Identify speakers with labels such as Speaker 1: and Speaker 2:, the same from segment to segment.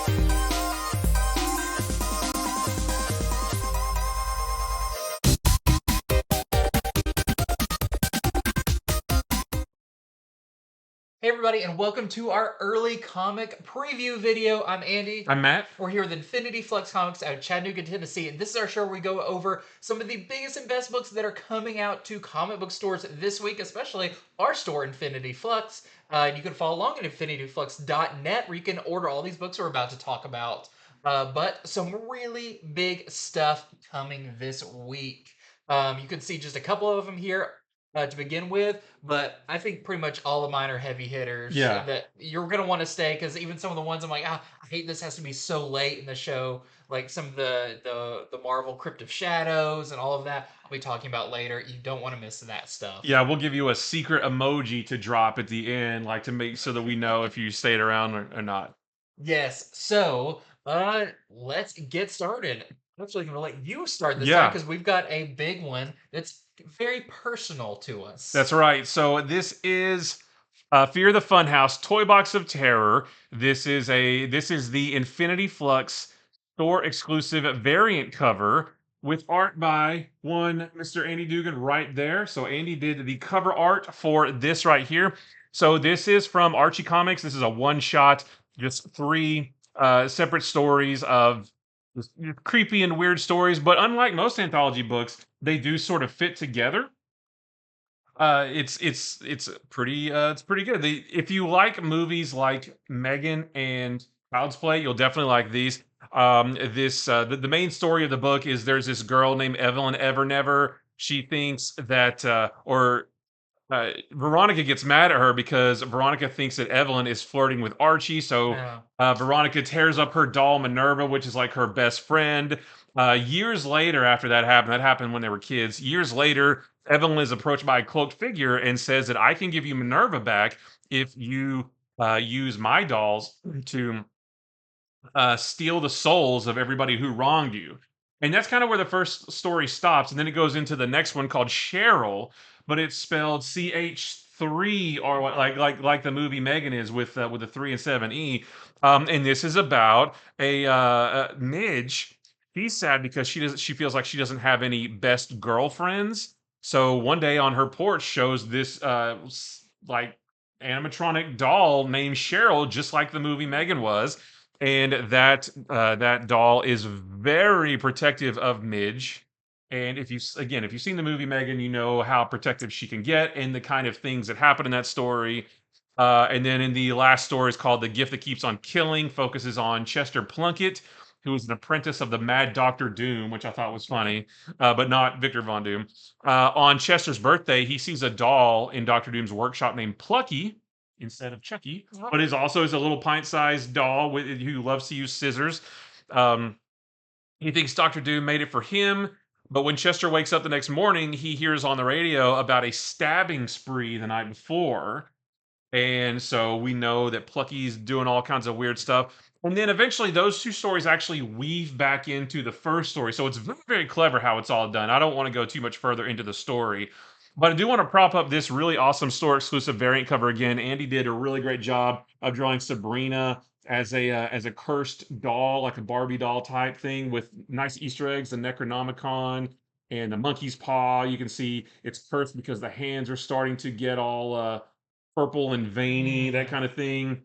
Speaker 1: Hey everybody, and welcome to our early comic preview video. I'm Andy.
Speaker 2: I'm Matt.
Speaker 1: We're here with Infinity Flux Comics out of Chattanooga, Tennessee, and this is our show where we go over some of the biggest and best books that are coming out to comic book stores this week, especially our store, Infinity Flux. You can follow along at infinityflux.net, where you can order all these books we're about to talk about. But some really big stuff coming this week. You can see just a couple of them here to begin with, but I think pretty much all of mine are heavy hitters that you're going to want to stay, because even some of the ones I'm like, I hate this has to be so late in the show, like some of the Marvel Crypt of Shadows and all of that I'll be talking about later. You don't want to miss that stuff.
Speaker 2: Yeah, we'll give you a secret emoji to drop at the end, like to make so that we know if you stayed around or not.
Speaker 1: Yes, so let's get started. I'm actually going to let you start this time
Speaker 2: Yeah,
Speaker 1: because we've got a big one that's very personal to us.
Speaker 2: that's right. So this is Fear the Funhouse Toybox of Terror. This is the Infinity Flux store exclusive variant cover with art by one Mr. Andy Dugan right there. So Andy did the cover art for this right here. So this is from Archie Comics. This is a one shot, just three separate stories of just creepy and weird stories. But unlike most anthology books, they do sort of fit together. It's pretty good. If you like movies like Megan and Child's Play, you'll definitely like these. The main story of the book is there's this girl named Evelyn Evernever. She thinks that Veronica gets mad at her because Veronica thinks that Evelyn is flirting with Archie. So
Speaker 1: Yeah.
Speaker 2: Veronica tears up her doll Minerva, which is like her best friend. Years later, after that happened when they were kids. Years later, Evelyn is approached by a cloaked figure and says that I can give you Minerva back if you use my dolls to steal the souls of everybody who wronged you. And that's kind of where the first story stops. And then it goes into the next one called Cheryl, but it's spelled CH3 or like the movie Megan is with the 3 and 7E. And this is about Midge. She's sad because she feels like she doesn't have any best girlfriends. So one day on her porch shows this like animatronic doll named Cheryl, just like the movie Megan was, and that doll is very protective of Midge. And if you've seen the movie Megan, you know how protective she can get and the kind of things that happen in that story. And then in the last story is called "The Gift That Keeps on Killing," focuses on Chester Plunkett, who is an apprentice of the Mad Doctor Doom, which I thought was funny, but not Victor Von Doom. On Chester's birthday, he sees a doll in Doctor Doom's workshop named Plucky instead of Chucky, but is a little pint-sized doll who loves to use scissors. Um, he thinks Doctor Doom made it for him, but when Chester wakes up the next morning, he hears on the radio about a stabbing spree the night before, and so we know that Plucky's doing all kinds of weird stuff. And then eventually those two stories actually weave back into the first story. So it's very, very clever how it's all done. I don't want to go too much further into the story, but I do want to prop up this really awesome store exclusive variant cover again. Andy did a really great job of drawing Sabrina as a cursed doll, like a Barbie doll type thing with nice Easter eggs, the Necronomicon and the monkey's paw. You can see it's cursed because the hands are starting to get all purple and veiny, that kind of thing.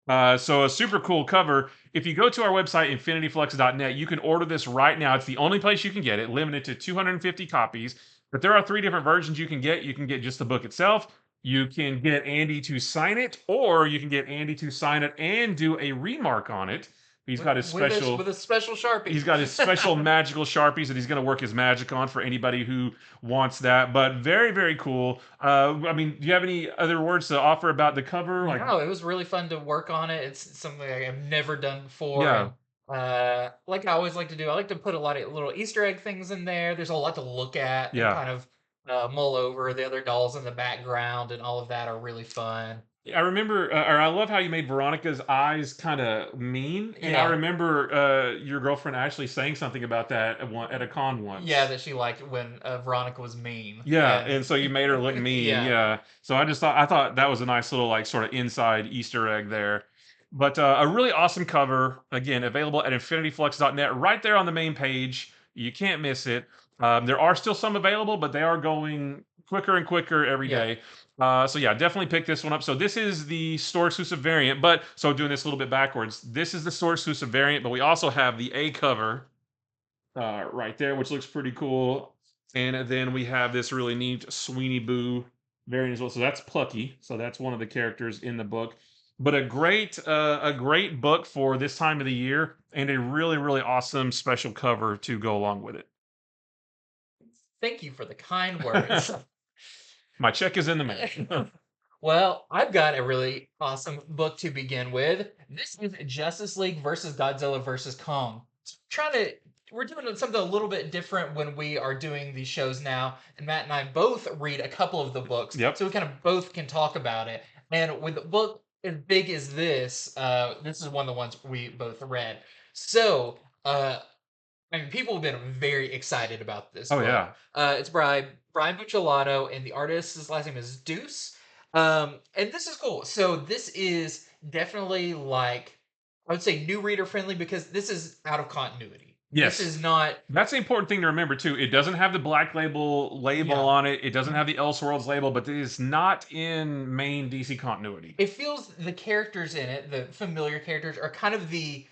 Speaker 2: So a super cool cover. If you go to our website, infinityflux.net, you can order this right now. It's the only place you can get it, limited to 250 copies. But there are three different versions you can get. You can get just the book itself. You can get Andy to sign it, or you can get Andy to sign it and do a remark on it. He's got his special
Speaker 1: with a special Sharpie.
Speaker 2: He's got his special magical Sharpies that he's going to work his magic on for anybody who wants that. But very, very cool. I mean, do you have any other words to offer about the cover?
Speaker 1: No, it was really fun to work on it. It's something I've never done before.
Speaker 2: Yeah.
Speaker 1: Like I always like to do, I like to put a lot of little Easter egg things in there. There's a lot to look at and
Speaker 2: Yeah.
Speaker 1: kind of mull over. The other dolls in the background and all of that are really fun.
Speaker 2: I remember, or I love how you made Veronica's eyes kind of mean, and I
Speaker 1: Yeah.
Speaker 2: remember your girlfriend actually saying something about that at a con once.
Speaker 1: Yeah, that she liked when Veronica was mean.
Speaker 2: Yeah, and so you made her look mean.
Speaker 1: Yeah.
Speaker 2: Yeah. So I thought that was a nice little like sort of inside Easter egg there. But a really awesome cover. Again, available at infinityflux.net, right there on the main page. You can't miss it. There are still some available, but they are going quicker and quicker every
Speaker 1: Yeah.
Speaker 2: day. So yeah, definitely pick this one up. So this is the store exclusive variant, but so doing this a little bit backwards. This is the store exclusive variant, but we also have the A cover right there, which looks pretty cool. And then we have this really neat Sweeney Boo variant as well. So that's Plucky. So that's one of the characters in the book. But a great book for this time of the year, and a really really awesome special cover to go along with
Speaker 1: Thank you for the kind words.
Speaker 2: it. My check is in the mail.
Speaker 1: Well, I've got a really awesome book to begin with. This is Justice League versus Godzilla versus Kong. Trying to we're doing something a little bit different when we are doing these shows now, and Matt and I both read a couple of the books,
Speaker 2: Yep.
Speaker 1: so we kind of both can talk about it. And with a book as big as this is one of the ones we both read. So, I mean, people have been very excited about this
Speaker 2: Oh
Speaker 1: book.
Speaker 2: yeah.
Speaker 1: It's by Brian Buccellato, and the artist's last name is Deuce. And this is cool. So this is definitely like I would say new reader friendly because this is out of continuity. This
Speaker 2: Yes.
Speaker 1: is not
Speaker 2: That's the important thing to remember too. It doesn't have the black label
Speaker 1: yeah.
Speaker 2: on it. It doesn't
Speaker 1: Mhm.
Speaker 2: have the Elseworlds label, but it is not in main DC continuity.
Speaker 1: It feels the characters in it, the familiar characters, are kind of the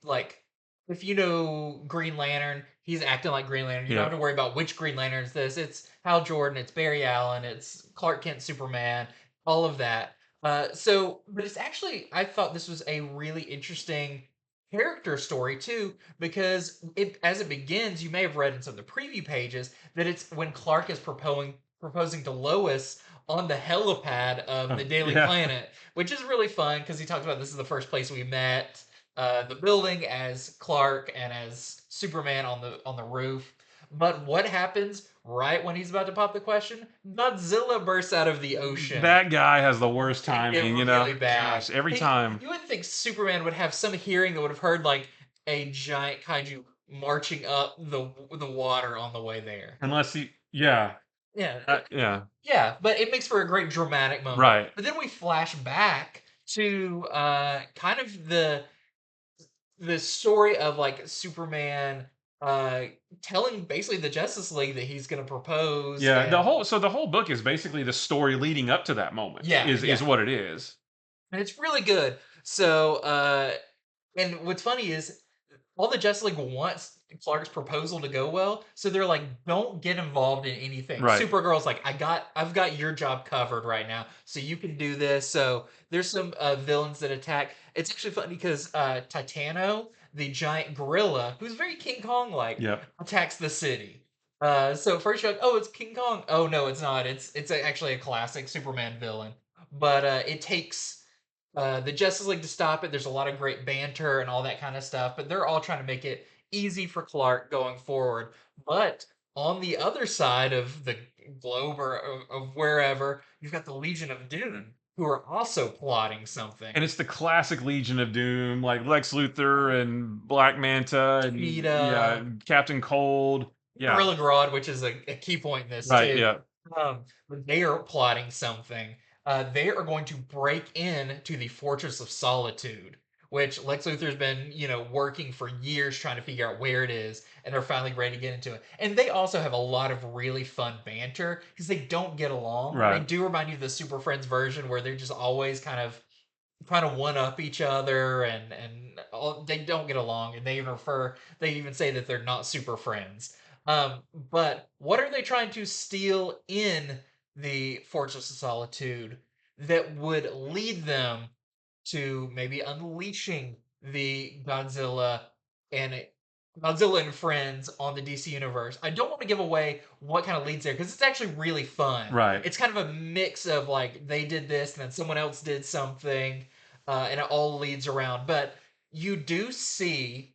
Speaker 1: like if you know Green Lantern, he's acting like Green Lantern. You don't
Speaker 2: Yeah.
Speaker 1: have to worry about which Green Lantern is this. It's Hal Jordan, it's Barry Allen, it's Clark Kent Superman, all of that. But it's actually I thought this was a really interesting character story too, because it as it begins, you may have read in some of the preview pages that it's when Clark is proposing to Lois on the helipad of the Daily
Speaker 2: Yeah.
Speaker 1: Planet, which is really fun because he talks about this is the first place we met the building as Clark and as Superman on the roof. But what happens right when he's about to pop the question? Godzilla bursts out of the ocean.
Speaker 2: That guy has the worst
Speaker 1: Get
Speaker 2: timing,
Speaker 1: really bad.
Speaker 2: Gosh, every time.
Speaker 1: You wouldn't think Superman would have some hearing that would have heard like a giant kaiju marching up the water on the way there.
Speaker 2: Unless he, yeah,
Speaker 1: Yeah,
Speaker 2: yeah,
Speaker 1: yeah, but it makes for a great dramatic moment.
Speaker 2: right.
Speaker 1: But then we flash back to kind of the story of like Superman uh telling basically the Justice League that he's going to propose
Speaker 2: Yeah,
Speaker 1: and
Speaker 2: the whole book is basically the story leading up to that moment.
Speaker 1: yeah,
Speaker 2: Is
Speaker 1: yeah.
Speaker 2: what it is.
Speaker 1: And it's really good. So and what's funny is all the Justice League wants Clark's proposal to go well, so they're like, "Don't get involved in anything."
Speaker 2: Right.
Speaker 1: Supergirl's like, I've got your job covered right now, so you can do this." So there's some villains that attack. It's actually funny because Titano, the giant gorilla, who's very King Kong like,
Speaker 2: Yep.
Speaker 1: attacks the city. So first you're like, "Oh, it's King Kong." Oh no, it's not. Actually a classic Superman villain, but it takes the Justice League to stop it. There's a lot of great banter and all that kind of stuff, but they're all trying to make it easy for Clark going forward. But on the other side of the globe or of wherever, you've got the Legion of Doom, who are also plotting something.
Speaker 2: And it's the classic Legion of Doom, like Lex Luthor and Black Manta and yeah,
Speaker 1: Cheetah,
Speaker 2: Captain Cold. Yeah.
Speaker 1: Gorilla Grodd, which is a key point in this
Speaker 2: Right,
Speaker 1: too.
Speaker 2: yeah.
Speaker 1: But they are plotting something. They are going to break in to the Fortress of Solitude, which Lex Luthor's been, working for years trying to figure out where it is, and they're finally ready to get into it. And they also have a lot of really fun banter because they don't get along. They
Speaker 2: Right.
Speaker 1: do remind you of the Super Friends version where they're just always kind of trying to one up each other and they don't get along and they even say that they're not super friends. But what are they trying to steal in the Fortress of Solitude that would lead them to maybe unleashing the and Godzilla and friends on the DC universe? I don't want to give away what kind of leads there because it's actually really fun.
Speaker 2: Right.
Speaker 1: It's kind of a mix of like they did this and then someone else did something, and it all leads around. But you do see,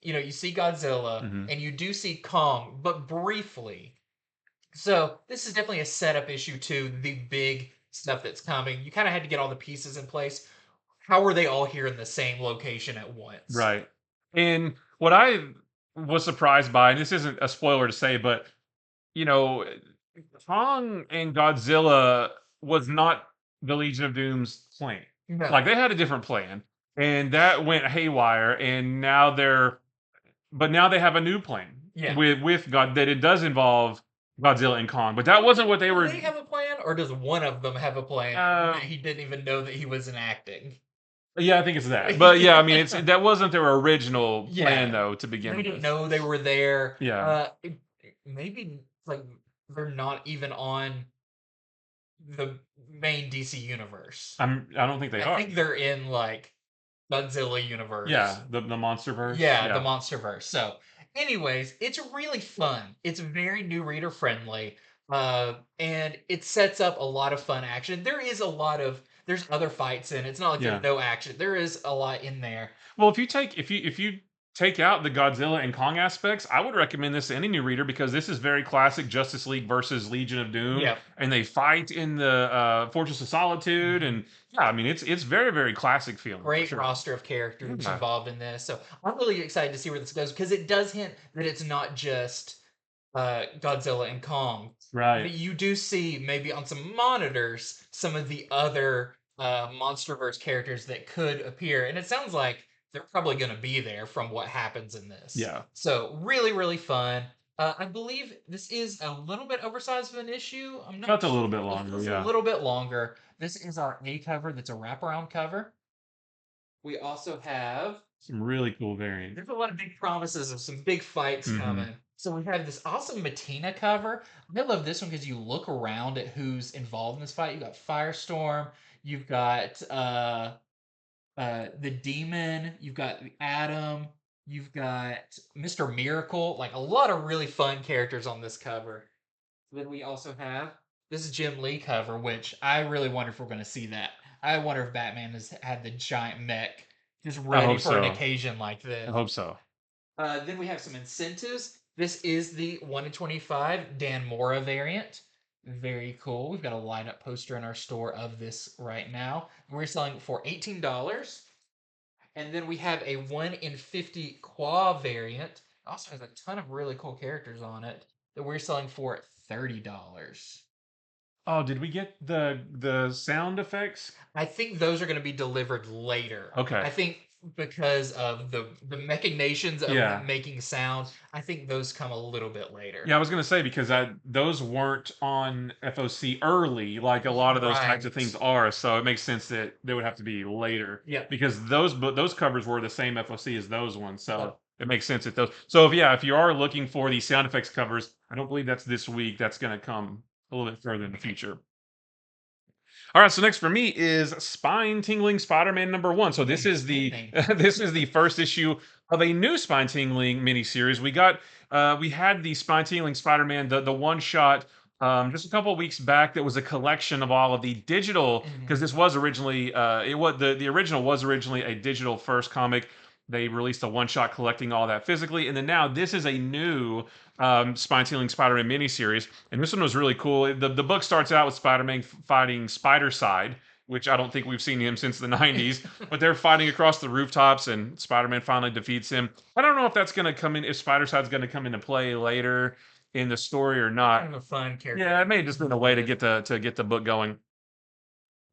Speaker 1: you see Godzilla
Speaker 2: Mhm.
Speaker 1: and you do see Kong, but briefly. So this is definitely a setup issue to the big stuff that's coming. You kind of had to get all the pieces in place. How are they all here in the same location at once?
Speaker 2: Right. And what I was surprised by, and this isn't a spoiler to say, but you know, Kong and Godzilla was not the Legion of Doom's plan.
Speaker 1: No.
Speaker 2: Like they had a different plan, and that went haywire. And now now they have a new plan
Speaker 1: Yeah.
Speaker 2: with God that it does involve Godzilla and Kong, but that wasn't what they
Speaker 1: Do
Speaker 2: were.
Speaker 1: they have a plan, or does one of them have a plan
Speaker 2: Uh,
Speaker 1: that he didn't even know that he was enacting?
Speaker 2: yeah, I think it's that. But yeah, I mean, it's
Speaker 1: Yeah.
Speaker 2: that wasn't their original plan
Speaker 1: Yeah.
Speaker 2: though to
Speaker 1: They
Speaker 2: begin
Speaker 1: didn't
Speaker 2: with.
Speaker 1: know they were there.
Speaker 2: Yeah,
Speaker 1: Maybe like they're not even on the main DC universe.
Speaker 2: I don't think they
Speaker 1: I
Speaker 2: are.
Speaker 1: think they're in like Godzilla
Speaker 2: Yeah,
Speaker 1: universe.
Speaker 2: the monster verse.
Speaker 1: Yeah, the
Speaker 2: Yeah,
Speaker 1: MonsterVerse. So, anyways, it's really fun. It's very new reader friendly, and it sets up a lot of fun action. There's other fights in it. It's not like there's
Speaker 2: yeah.
Speaker 1: no action. There is a lot in there.
Speaker 2: Well, if you take out the Godzilla and Kong aspects, I would recommend this to any new reader because this is very classic Justice League versus Legion of Doom,
Speaker 1: Yeah,
Speaker 2: and they fight in the Fortress of Solitude,
Speaker 1: mhm.
Speaker 2: and yeah, I mean it's very classic feeling for
Speaker 1: Great
Speaker 2: sure.
Speaker 1: roster of characters
Speaker 2: Yeah,
Speaker 1: involved in this. So I'm really excited to see where this goes because it does hint that it's not just Godzilla and Kong.
Speaker 2: right.
Speaker 1: But you do see maybe on some monitors some of the other MonsterVerse characters that could appear, and it sounds like they're probably going to be there from what happens in this.
Speaker 2: Yeah,
Speaker 1: So really, really fun. I believe this is a little bit oversized of an issue. I'm not
Speaker 2: felt a little
Speaker 1: sure.
Speaker 2: bit
Speaker 1: It
Speaker 2: longer.
Speaker 1: feels a
Speaker 2: Yeah.
Speaker 1: little bit longer. This is our A cover. That's a wraparound cover. We also have
Speaker 2: Some really cool variants.
Speaker 1: there's a lot of big promises of some big fights
Speaker 2: Hmm.
Speaker 1: coming. So we have this awesome Matina cover. I love this one because you look around at who's involved in this fight. You've got Firestorm, you've got the Demon, you've got the Atom, you've got Mr. Miracle. Like a lot of really fun characters on this cover. Then we also have this Jim Lee cover, which I really wonder if we're going to see that. I wonder if Batman has had the giant mech just
Speaker 2: I
Speaker 1: ready
Speaker 2: hope
Speaker 1: for an
Speaker 2: so.
Speaker 1: occasion like
Speaker 2: I
Speaker 1: this.
Speaker 2: hope so.
Speaker 1: Then we have some incentives. This is the 1 in 25 Dan Mora variant. Very cool. We've got a lineup poster in our store of this right now. We're selling it for $18. And then we have a 1 in 50 Qua variant. It also has a ton of really cool characters on it that we're selling for $30.
Speaker 2: Oh, did we get the sound effects?
Speaker 1: I think those are going to be delivered later.
Speaker 2: Okay.
Speaker 1: I think because of the machinations of
Speaker 2: Yeah.
Speaker 1: them making sound, I think those come a little bit later.
Speaker 2: Yeah, I was gonna say because those weren't on FOC early, like a lot of those types of things
Speaker 1: Right.
Speaker 2: are. So it makes sense that they would have to be later
Speaker 1: Yeah.
Speaker 2: because those covers were the same FOC as those ones.
Speaker 1: Yeah.
Speaker 2: So it makes sense that those. So if you are looking for the sound effects covers, I don't believe that's this week. That's gonna come a little bit further in the future. All right, so next for me is Spine-Tingling Spider-Man #1. So this is the
Speaker 1: Beginning.
Speaker 2: this is the first issue of a new Spine-Tingling miniseries. We had the Spine-Tingling Spider-Man, the one shot just a couple of weeks back that was a collection of all of the digital because
Speaker 1: Mhm.
Speaker 2: this was originally it was the original was originally a digital first comic. They released a one shot collecting all that physically, and then now this is a new Spine-Tingling Spider-Man miniseries, and this one was really cool. The book starts out with Spider-Man fighting Spider-Side, which I don't think we've seen him since the 90s, but they're fighting across the rooftops, and Spider-Man finally defeats him. I don't know if that's going to come in, if Spider-Side's going to come into play later in the story or not.
Speaker 1: Kind of a fun character.
Speaker 2: Yeah, it may have just been a way to get the book going.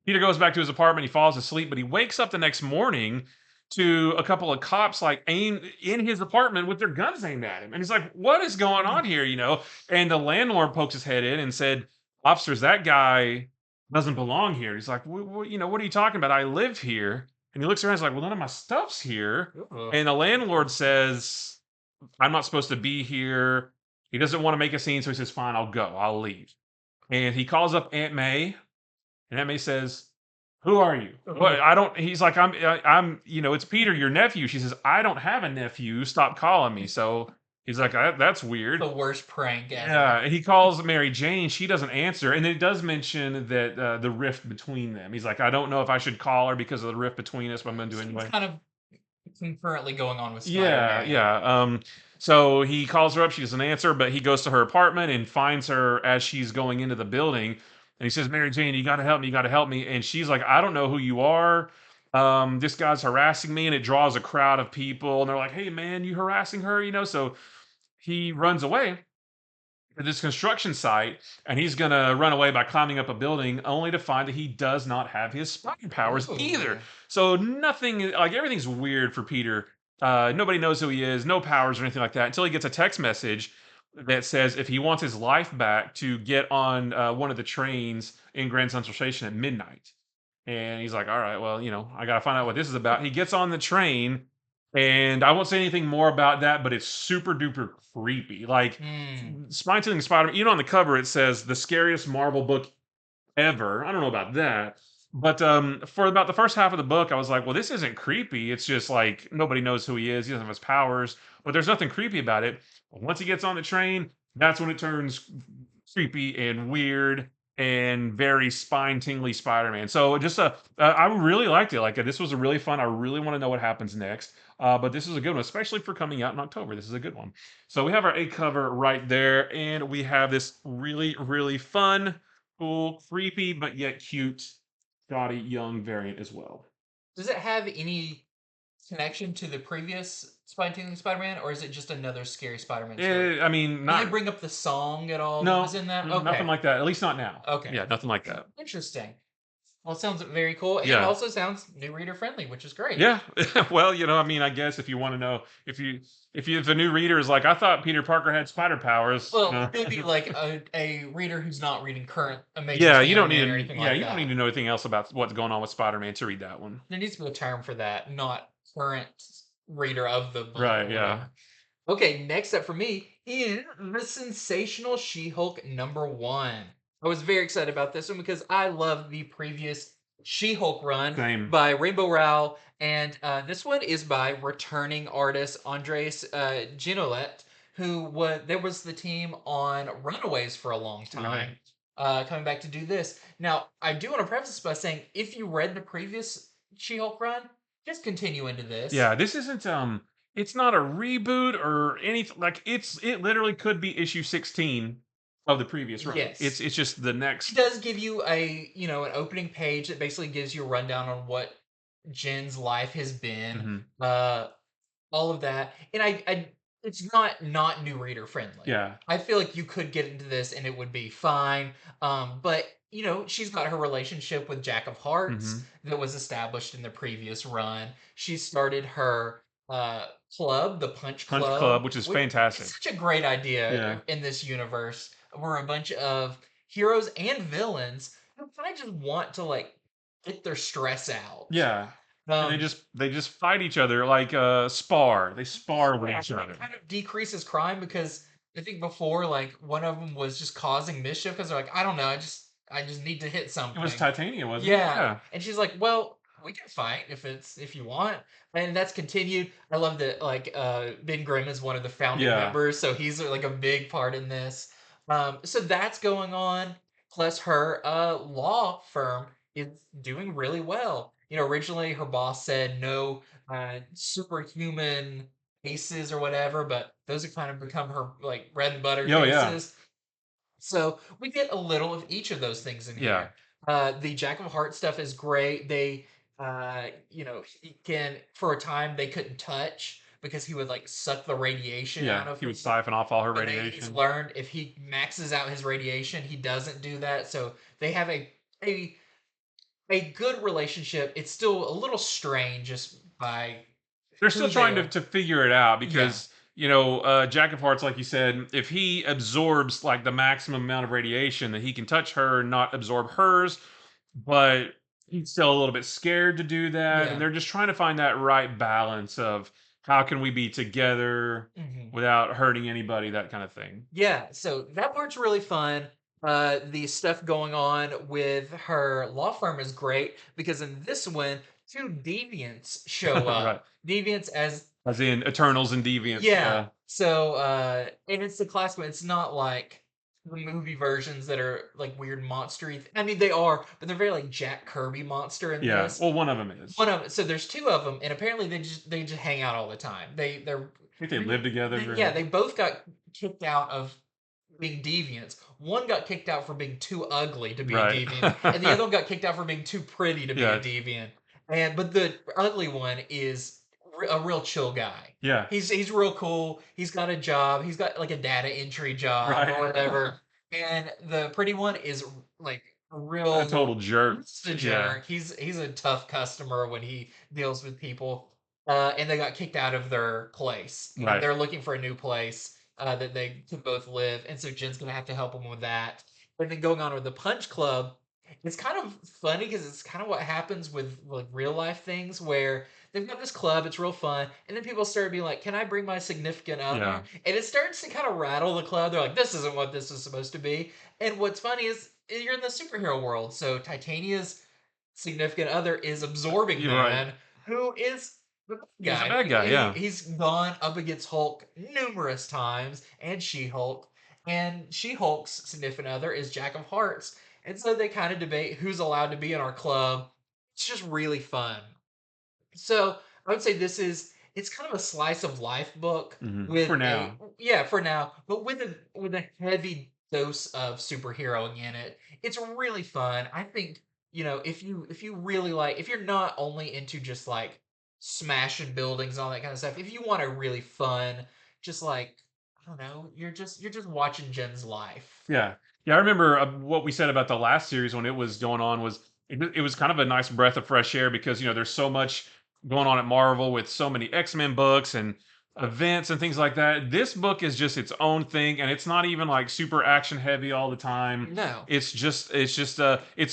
Speaker 2: Peter goes back to his apartment. He falls asleep, but he wakes up the next morning to a couple of cops like aim in his apartment with their guns aimed at him. And he's like, "What is going on here?" And the landlord pokes his head in and said, "Officers, that guy doesn't belong here." He's like, what are you talking about? I live here." And he looks around. He's like, "Well, none of my stuff's here."
Speaker 1: Ooh.
Speaker 2: And the landlord says, "I'm not supposed to be here." He doesn't want to make a scene, so he says, "Fine, I'll go. I'll leave." And he calls up Aunt May, and Aunt May says, "Who are you?" What? I don't. He's like, I'm. It's Peter, your nephew." She says, "I don't have a nephew. Stop calling me." So he's like, "That's weird."
Speaker 1: The worst prank ever.
Speaker 2: Yeah, he calls Mary Jane. She doesn't answer, and then it does mention that the rift between them. He's like, "I don't know if I should call her because of the rift between us, but I'm going to do it
Speaker 1: It's
Speaker 2: anyway."
Speaker 1: kind of concurrently going on with
Speaker 2: Yeah,
Speaker 1: Spider-Man.
Speaker 2: yeah. So he calls her up. She doesn't answer, but he goes to her apartment and finds her as she's going into the building. And he says, "Mary Jane, you got to help me. You got to help me." And she's like, "I don't know who you are. This guy's harassing me." And it draws a crowd of people. And they're like, "Hey, man, you harassing her?" So he runs away. to this construction site, and he's gonna run away by climbing up a building, only to find that he does not have his spider powers either.
Speaker 1: Ooh.
Speaker 2: So nothing, like everything's weird for Peter. Nobody knows who he is, no powers or anything like that, until he gets a text message that says if he wants his life back, to get on one of the trains in Grand Central Station at midnight. And he's like, all right, well, I got to find out what this is about. He gets on the train, and I won't say anything more about that, but it's super duper creepy. Like,
Speaker 1: Hmm.
Speaker 2: Spine-Tingling Spider-Man, on the cover, it says the scariest Marvel book ever. I don't know about that. But for about the first half of the book, I was like, well, this isn't creepy. It's just like nobody knows who he is. He doesn't have his powers, but there's nothing creepy about it. Once he gets on the train, that's when it turns creepy and weird and very spine-tingly Spider-Man. So I really liked it. Like this was a really fun. I really want to know what happens next. But this is a good one, especially for coming out in October. This is a good one. So we have our A cover right there, and we have this really, really fun, cool, creepy, but yet cute, gaudy young variant as well.
Speaker 1: Does it have any connection to the previous Spine-Tingling Spider-Man, or is it just another scary Spider-Man story?
Speaker 2: I mean,
Speaker 1: Do they
Speaker 2: not
Speaker 1: bring up the song at all that was
Speaker 2: no,
Speaker 1: in that?
Speaker 2: nothing
Speaker 1: Okay.
Speaker 2: like that. At least not now.
Speaker 1: Okay.
Speaker 2: Yeah, nothing like that.
Speaker 1: Interesting. Well, it sounds very cool, and
Speaker 2: Yeah.
Speaker 1: also sounds new reader friendly, which is great.
Speaker 2: Yeah. Well, I mean, I guess if you want to know, if a new reader is like, I thought Peter Parker had spider powers.
Speaker 1: Well, maybe like a reader who's not reading current Amazing
Speaker 2: Yeah, you don't need
Speaker 1: Spider-Man or anything like
Speaker 2: you don't need
Speaker 1: that.
Speaker 2: to know anything else about what's going on with Spider-Man to read that one.
Speaker 1: There needs to be a term for that, not current reader of the book
Speaker 2: Right,
Speaker 1: or
Speaker 2: yeah.
Speaker 1: whatever. Okay, next up for me is the Sensational She-Hulk #1. I was very excited about this one because I love the previous She-Hulk run
Speaker 2: Same.
Speaker 1: by Rainbow Rowell, and this one is by returning artist Andres Ginolet, who was the team on Runaways for a long time.
Speaker 2: Right.
Speaker 1: Coming back to do this. Now, I do want to preface this by saying if you read the previous She-Hulk run, just continue into this.
Speaker 2: Yeah, this isn't it's not a reboot or anything, like it literally could be issue 16 of the previous run.
Speaker 1: Yes.
Speaker 2: It's just the
Speaker 1: It
Speaker 2: next.
Speaker 1: does give you an opening page that basically gives you a rundown on what Jen's life has been,
Speaker 2: Mhm.
Speaker 1: all of that. And I it's not new reader friendly.
Speaker 2: Yeah.
Speaker 1: I feel like you could get into this and it would be fine. But she's got her relationship with Jack of Hearts
Speaker 2: Mhm.
Speaker 1: that was established in the previous run. She started her club, the Punch
Speaker 2: Punch Club,
Speaker 1: Club,
Speaker 2: which is
Speaker 1: which
Speaker 2: fantastic.
Speaker 1: is such a great idea
Speaker 2: Yeah.
Speaker 1: in this universe. Where a bunch of heroes and villains who kind of just want to like get their stress out.
Speaker 2: Yeah. And
Speaker 1: Um,
Speaker 2: they just fight each other like spar. They spar with
Speaker 1: yeah,
Speaker 2: each
Speaker 1: it
Speaker 2: other.
Speaker 1: kind of decreases crime because I think before like one of them was just causing mischief because they're like, I don't know, I just need to hit
Speaker 2: It was
Speaker 1: something.
Speaker 2: Titania, wasn't it?
Speaker 1: Yeah,
Speaker 2: Yeah.
Speaker 1: and she's like, well, we can fight if you want, and that's continued. I love that like Ben Grimm is one of the founding
Speaker 2: Yeah.
Speaker 1: members, so he's like a big part in this. So that's going on. Plus, her law firm is doing really well. Originally her boss said no superhuman cases or whatever, but those have kind of become her like bread and butter
Speaker 2: Oh yeah.
Speaker 1: cases. So we get a little of each of those things in
Speaker 2: Yeah.
Speaker 1: here. The Jack of Hearts stuff is great. They, he can for a time they couldn't touch because he would like suck the radiation out
Speaker 2: Yeah.
Speaker 1: of
Speaker 2: He would
Speaker 1: him.
Speaker 2: siphon off all her
Speaker 1: But he's
Speaker 2: radiation.
Speaker 1: learned if he maxes out his radiation, he doesn't do that. So they have a a good relationship. It's still a little strange just by
Speaker 2: They're
Speaker 1: who
Speaker 2: still
Speaker 1: they
Speaker 2: trying
Speaker 1: are.
Speaker 2: to figure it out
Speaker 1: Yeah,
Speaker 2: because Jack of Hearts, like you said, if he absorbs like the maximum amount of radiation, that he can touch her and not absorb hers, but he's still a little bit scared to do that, and
Speaker 1: yeah.
Speaker 2: they're just trying to find that right balance of how can we be together
Speaker 1: Mhm.
Speaker 2: without hurting anybody, that kind of thing.
Speaker 1: Yeah, so that part's really fun. The stuff going on with her law firm is great because in this one, two deviants show
Speaker 2: Right,
Speaker 1: up. Deviants as
Speaker 2: as in Eternals and Deviants.
Speaker 1: yeah.
Speaker 2: Yeah,
Speaker 1: So and it's the classic one. It's not like the movie versions that are like weird monstery. I mean, they are, but they're very like Jack Kirby monster in
Speaker 2: yeah.
Speaker 1: this.
Speaker 2: Well, one of them is.
Speaker 1: One of so there's two of them, and apparently they just hang out all the time. They're
Speaker 2: I think they live together.
Speaker 1: yeah, they both got kicked out of being deviants. One got kicked out for being too ugly to be a
Speaker 2: Right.
Speaker 1: deviant, and the other one got kicked out for being too pretty to be a
Speaker 2: Yeah.
Speaker 1: deviant. But the ugly one is a real chill guy.
Speaker 2: Yeah.
Speaker 1: He's real cool. He's got a job. He's got like a data entry job or
Speaker 2: Right.
Speaker 1: whatever. And the pretty one is like a
Speaker 2: A
Speaker 1: real
Speaker 2: total jerk.
Speaker 1: just a
Speaker 2: Yeah.
Speaker 1: jerk. He's a tough customer when he deals with people. And they got kicked out of their place, and
Speaker 2: Right.
Speaker 1: they're looking for a new place that they can both live. And so Jen's gonna have to help them with that. And then going on with the Punch Club, it's kind of funny because it's kind of what happens with like real life things where they've got this club, it's real fun, and then people start being like, "Can I bring my significant other?"
Speaker 2: Yeah.
Speaker 1: And it starts to kind of rattle the club. They're like, "This isn't what this is supposed to be." And what's funny is you're in the superhero world, so Titania's significant other is Absorbing
Speaker 2: You're right.
Speaker 1: Man, who is the bad
Speaker 2: He's a
Speaker 1: guy.
Speaker 2: bad guy, yeah.
Speaker 1: He's gone up against Hulk numerous times, and She-Hulk. And She-Hulk's significant other is Jack of Hearts. And so they kind of debate who's allowed to be in our club. It's just really fun. So I would say it's kind of a slice of life book
Speaker 2: For
Speaker 1: with a
Speaker 2: now.
Speaker 1: yeah for now, but with a heavy dose of superheroing in it. It's really fun. I think if you really like if you're not only into just like smashing buildings and all that kind of stuff, if you want a really fun, just like I don't know, you're just watching Jen's life.
Speaker 2: Yeah. Yeah, I remember what we said about the last series when it was going on was it was kind of a nice breath of fresh air because there's so much going on at Marvel with so many X-Men books and events and things like that. This book is just its own thing and it's not even like super action heavy all the time.
Speaker 1: No.
Speaker 2: It's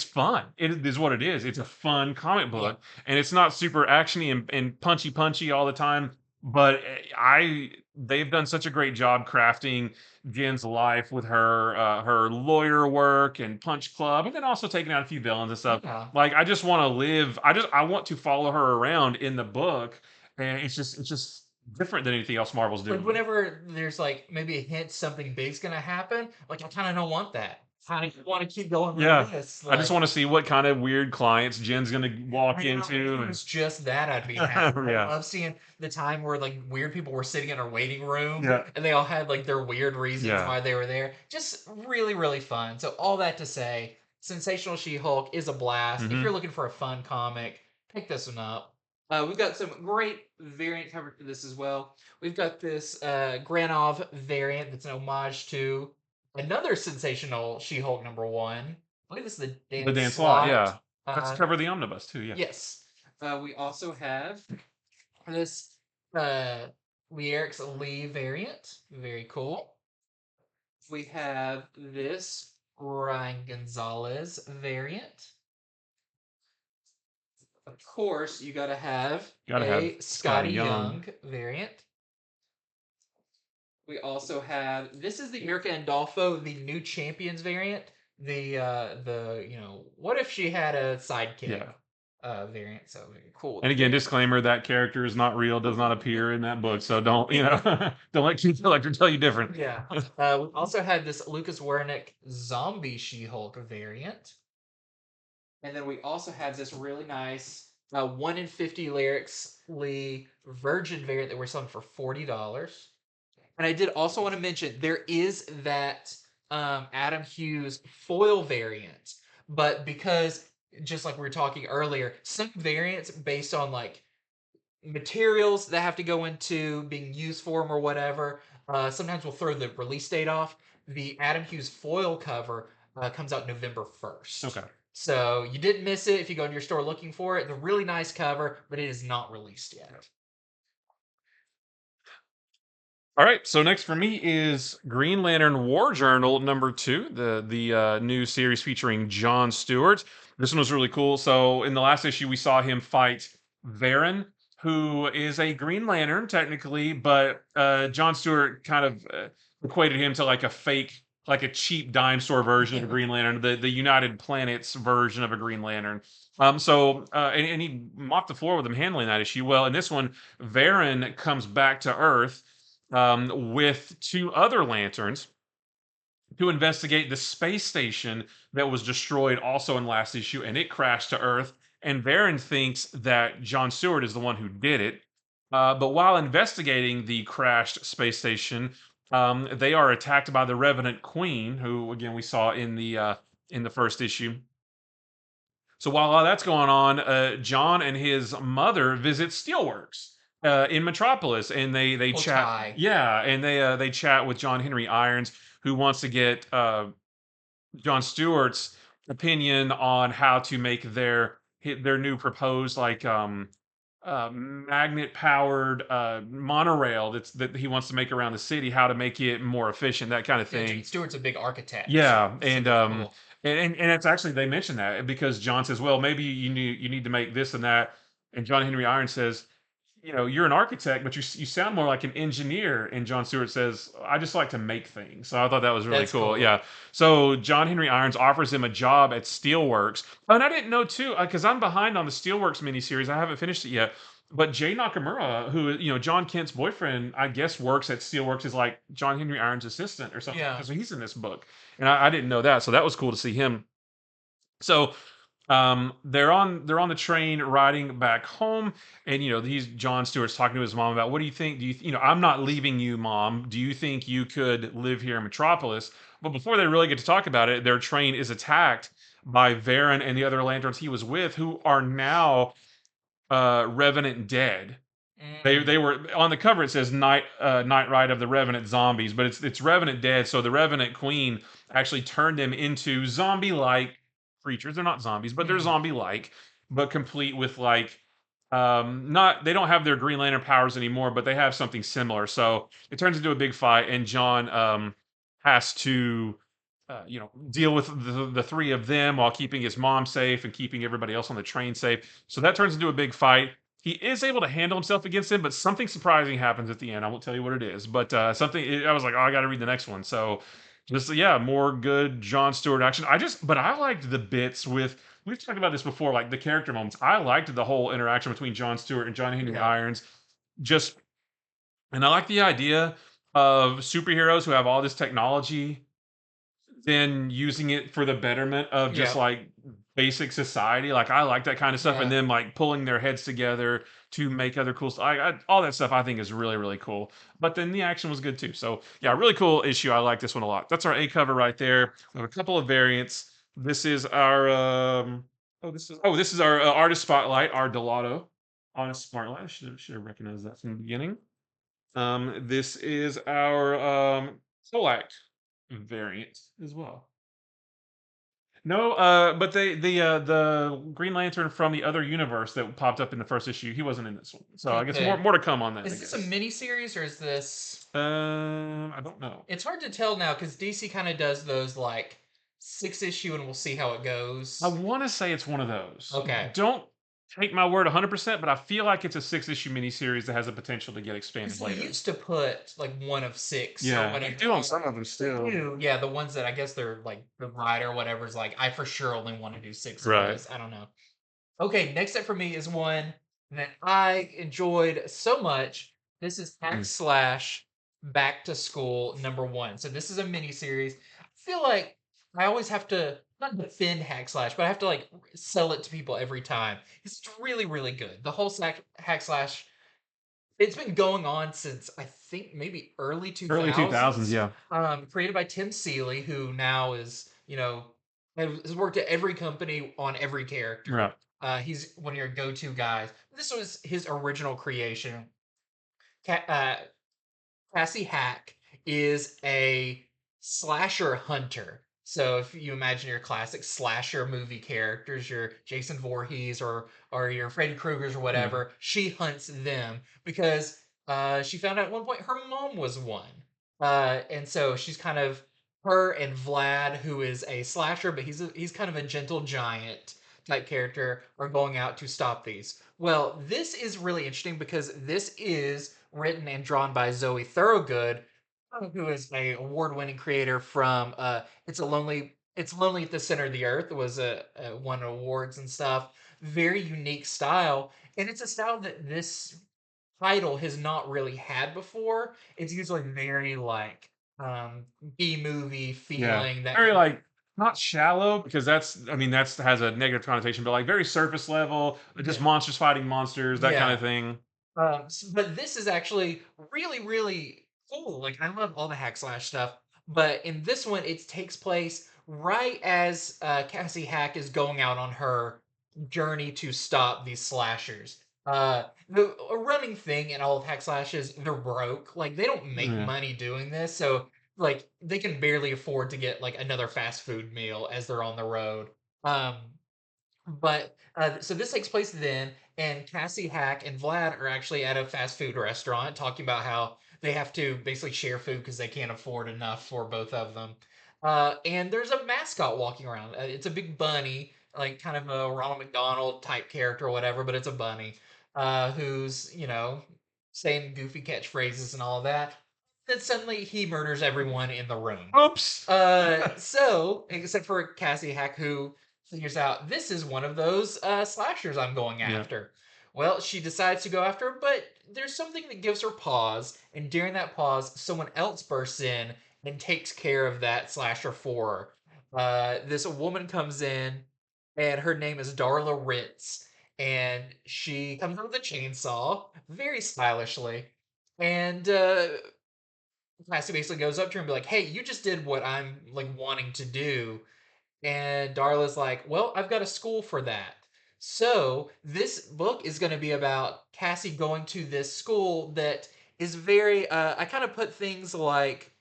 Speaker 2: fun. It is what it is. It's a fun comic
Speaker 1: Yeah.
Speaker 2: book and it's not super actiony and punchy all the time, but I they've done such a great job crafting Jen's life with her lawyer work and Punch Club, and then also taking out a few villains and stuff.
Speaker 1: Yeah.
Speaker 2: Like I just want to live. I want to follow her around in the book, and it's just different than anything else Marvel's
Speaker 1: Like
Speaker 2: doing.
Speaker 1: whenever there's like maybe a hint something big's gonna happen, like I kind of don't want that. Kind of want to keep going with
Speaker 2: Yeah,
Speaker 1: this.
Speaker 2: I just
Speaker 1: Like
Speaker 2: want to see what kind of weird clients Jen's gonna walk
Speaker 1: if
Speaker 2: into,
Speaker 1: it
Speaker 2: and
Speaker 1: was just that, I'd be happy. I
Speaker 2: yeah,
Speaker 1: love seeing the time where like weird people were sitting in a waiting room
Speaker 2: yeah,
Speaker 1: and they all had like their weird reasons
Speaker 2: yeah.
Speaker 1: why they were there. Just really, really fun. So all that to say, Sensational She-Hulk is a blast. If you're
Speaker 2: Hmm.
Speaker 1: looking for a fun comic, pick this one up. We've got some great variant cover for this as well. We've got this Granov variant that's an homage to another Sensational She-Hulk *1. I believe this is the
Speaker 2: The
Speaker 1: Dan
Speaker 2: Dan Slott,
Speaker 1: Slott.
Speaker 2: yeah, that's the
Speaker 1: Uh,
Speaker 2: cover of the omnibus too. Yeah.
Speaker 1: yes. We also have this uh, Eric's Lee variant. Very cool. We have this Ryan Gonzalez variant. Of course, you got to have
Speaker 2: Gotta have
Speaker 1: a
Speaker 2: Scotty
Speaker 1: Scotty
Speaker 2: Young.
Speaker 1: Young variant. We also have this is the Erica Andolfo, the new champions variant. The what if she had a sidekick
Speaker 2: Yeah.
Speaker 1: variant? So very cool
Speaker 2: And again,
Speaker 1: there.
Speaker 2: disclaimer: that character is not real, does not appear in that book. So don't don't let Keith Collector tell you different.
Speaker 1: Yeah. We also had this Lucas Wernick zombie She-Hulk variant. And then we also have this really nice 1 in 50 lyrics Lee Virgin variant that we're selling for $40. And I did also want to mention there is that Adam Hughes foil variant, but because just like we were talking earlier, some variants based on like materials that have to go into being used for them or whatever, sometimes we'll throw the release date off. The Adam Hughes foil cover comes out November 1st.
Speaker 2: Okay.
Speaker 1: So you didn't miss it if you go into your store looking for it. The really nice cover, but it is not released yet.
Speaker 2: All right. So next for me is Green Lantern War Journal #2, the new series featuring John Stewart. This one was really cool. So in the last issue, we saw him fight Varen, who is a Green Lantern technically, but John Stewart kind of equated him to like a fake, like a cheap dime store version of a Green Lantern, the United Planets version of a Green Lantern. And he mopped the floor with him handling that issue. Well, in this one, Varen comes back to Earth with two other lanterns to investigate the space station that was destroyed also in last issue, and it crashed to Earth. And Varen thinks that John Stewart is the one who did it. But while investigating the crashed space station, they are attacked by the Revenant Queen, who again we saw in the first issue. So while all that's going on, John and his mother visit Steelworks, in Metropolis, and they
Speaker 1: Cool
Speaker 2: chat.
Speaker 1: tie.
Speaker 2: Yeah, and they chat with John Henry Irons, who wants to get John Stewart's opinion on how to make their new proposed like magnet powered monorail that he wants to make around the city, how to make it more efficient, that kind of
Speaker 1: Yeah, John
Speaker 2: thing.
Speaker 1: Stewart's a big architect, so
Speaker 2: Yeah,
Speaker 1: this will be cool.
Speaker 2: and it's actually they mention that because John says, well, maybe you need to make this and that, and John Henry Irons says, you're an architect, but you sound more like an engineer. And John Stewart says, I just like to make things. So I thought that was really
Speaker 1: That's
Speaker 2: cool.
Speaker 1: cool.
Speaker 2: Yeah. So John Henry Irons offers him a job at Steelworks. Oh, and I didn't know too, because I'm behind on the Steelworks miniseries. I haven't finished it yet. But Jay Nakamura, who John Kent's boyfriend, I guess works at Steelworks, is like John Henry Irons' assistant or something.
Speaker 1: Yeah.
Speaker 2: Because he's in this book, and I didn't know that. So that was cool to see him. So they're on the train riding back home, and he's John Stewart's talking to his mom about, what do you think? Do I'm not leaving you, mom. Do you think you could live here in Metropolis? But before they really get to talk about it, their train is attacked by Varen and the other lanterns he was with, who are now Revenant dead. They
Speaker 1: Mm,
Speaker 2: were on the cover. It says Night Ride of the Revenant Zombies, but it's Revenant dead. So the Revenant Queen actually turned them into zombie-like creatures. They're not zombies, but they're
Speaker 1: mm.
Speaker 2: zombie-like, but complete with like not they don't have their Green Lantern powers anymore, but they have something similar. So it turns into a big fight, and John has to deal with the three of them while keeping his mom safe and keeping everybody else on the train safe. So that turns into a big fight. He is able to handle himself against him, but something surprising happens at the end. I won't tell you what it is, but I was like, oh, I got to read the next one. So just yeah, more good John Stewart action. But I liked the bits with. We've talked about this before, like the character moments. I liked the whole interaction between John Stewart and John Henry
Speaker 1: Yeah.
Speaker 2: Irons. Just, and I like the idea of superheroes who have all this technology then using it for the betterment of just
Speaker 1: Yeah.
Speaker 2: like basic society. Like I like that kind of stuff, and
Speaker 1: Yeah.
Speaker 2: then like pulling their heads together to make other cool stuff. All that stuff I think is really really cool. But then the action was good too. So yeah, really cool issue. I like this one a lot. That's our A cover right there. We have a couple of variants. This is our this is our artist spotlight. Our Delato honest spotlight. I should have recognized that from the beginning. This is our Solak variant as well. No, but the Green Lantern from the other universe that popped up in the first issue, he wasn't in this one. So I guess more
Speaker 1: Okay.
Speaker 2: more to come on that, I
Speaker 1: Is this a
Speaker 2: guess.
Speaker 1: mini series or is this?
Speaker 2: I don't know.
Speaker 1: It's hard to tell now because DC kind of does those like 6 issue and we'll see how it
Speaker 2: I
Speaker 1: goes.
Speaker 2: want to say it's one of those.
Speaker 1: Okay.
Speaker 2: Don't take my word 100%, but I feel like it's a 6 issue miniseries that has the potential to get expanded
Speaker 1: Because they
Speaker 2: later.
Speaker 1: used to put like one of six or
Speaker 2: Yeah, they do on
Speaker 1: whatever.
Speaker 2: some of them
Speaker 1: They
Speaker 2: still.
Speaker 1: do. Yeah, the ones that I guess they're like the writer or whatever is like, I for sure only want to do six of
Speaker 2: Right.
Speaker 1: those. I don't know. Okay, next up for me is one that I enjoyed so much. This is Hack
Speaker 2: Mm.
Speaker 1: Slash Back to School #1. So this is a mini series. I feel like I always have to not defend Hack Slash, but I have to like sell it to people every time. It's really, really good. The whole Hack Slash, it's been going on since I think maybe early
Speaker 2: Early 2000s,
Speaker 1: 2000s.
Speaker 2: yeah.
Speaker 1: Created by Tim Seeley, who now is, has worked at every company on every character.
Speaker 2: Right.
Speaker 1: He's one of your go-to guys. This was his original creation. Ca- uh, Cassie Hack is a slasher hunter. So if you imagine your classic slasher movie characters, your Jason Voorhees or your Freddy Krueger's or
Speaker 2: Mhm.
Speaker 1: whatever, she hunts them because she found out at one point her mom was one, and so she's kind of her and Vlad, who is a slasher, but he's kind of a gentle giant type character, are going out to stop these. Well, this is really interesting because this is written and drawn by Zoe Thorogood, who is a award-winning creator from It's Lonely at the Center of the Earth. It was won awards and stuff. Very unique style, and it's a style that this title has not really had before. It's usually very like B movie
Speaker 2: Yeah.
Speaker 1: feeling that
Speaker 2: Very
Speaker 1: kind of
Speaker 2: like not shallow because that's has a negative connotation, but like very surface level, just
Speaker 1: yeah.
Speaker 2: monsters fighting monsters, that kind
Speaker 1: Yeah.
Speaker 2: of thing.
Speaker 1: But this is actually really, really cool. Like I love all the hack slash stuff, but in this one, it takes place right as Cassie Hack is going out on her journey to stop these slashers. A running thing in all of hack slashes, they're broke. Like they don't make
Speaker 2: Yeah.
Speaker 1: money doing this, so like they can barely afford to get like another fast food meal as they're on the road. Um, but so this takes place then, and Cassie, Hack, and Vlad are actually at a fast food restaurant talking about how they have to basically share food because they can't afford enough for both of them. And there's a mascot walking around. It's a big bunny, like kind of a Ronald McDonald type character or whatever, but it's a bunny who's, saying goofy catchphrases and all of that. Then suddenly he murders everyone in the room.
Speaker 2: Oops.
Speaker 1: So except for Cassie Hack, who figures out this is one of those slashers I'm going
Speaker 2: Yeah.
Speaker 1: after. Well, she decides to go after him, but there's something that gives her pause, and during that pause, someone else bursts in and takes care of that slasher for her. This woman comes in, and her name is Darla Ritz, and she comes in with a chainsaw, very stylishly, and Cassie basically goes up to her and be like, "Hey, you just did what I'm like wanting to do." And Darla's like, "Well, I've got a school for that." So this book is going to be about Cassie going to this school that is very. I kind of put things like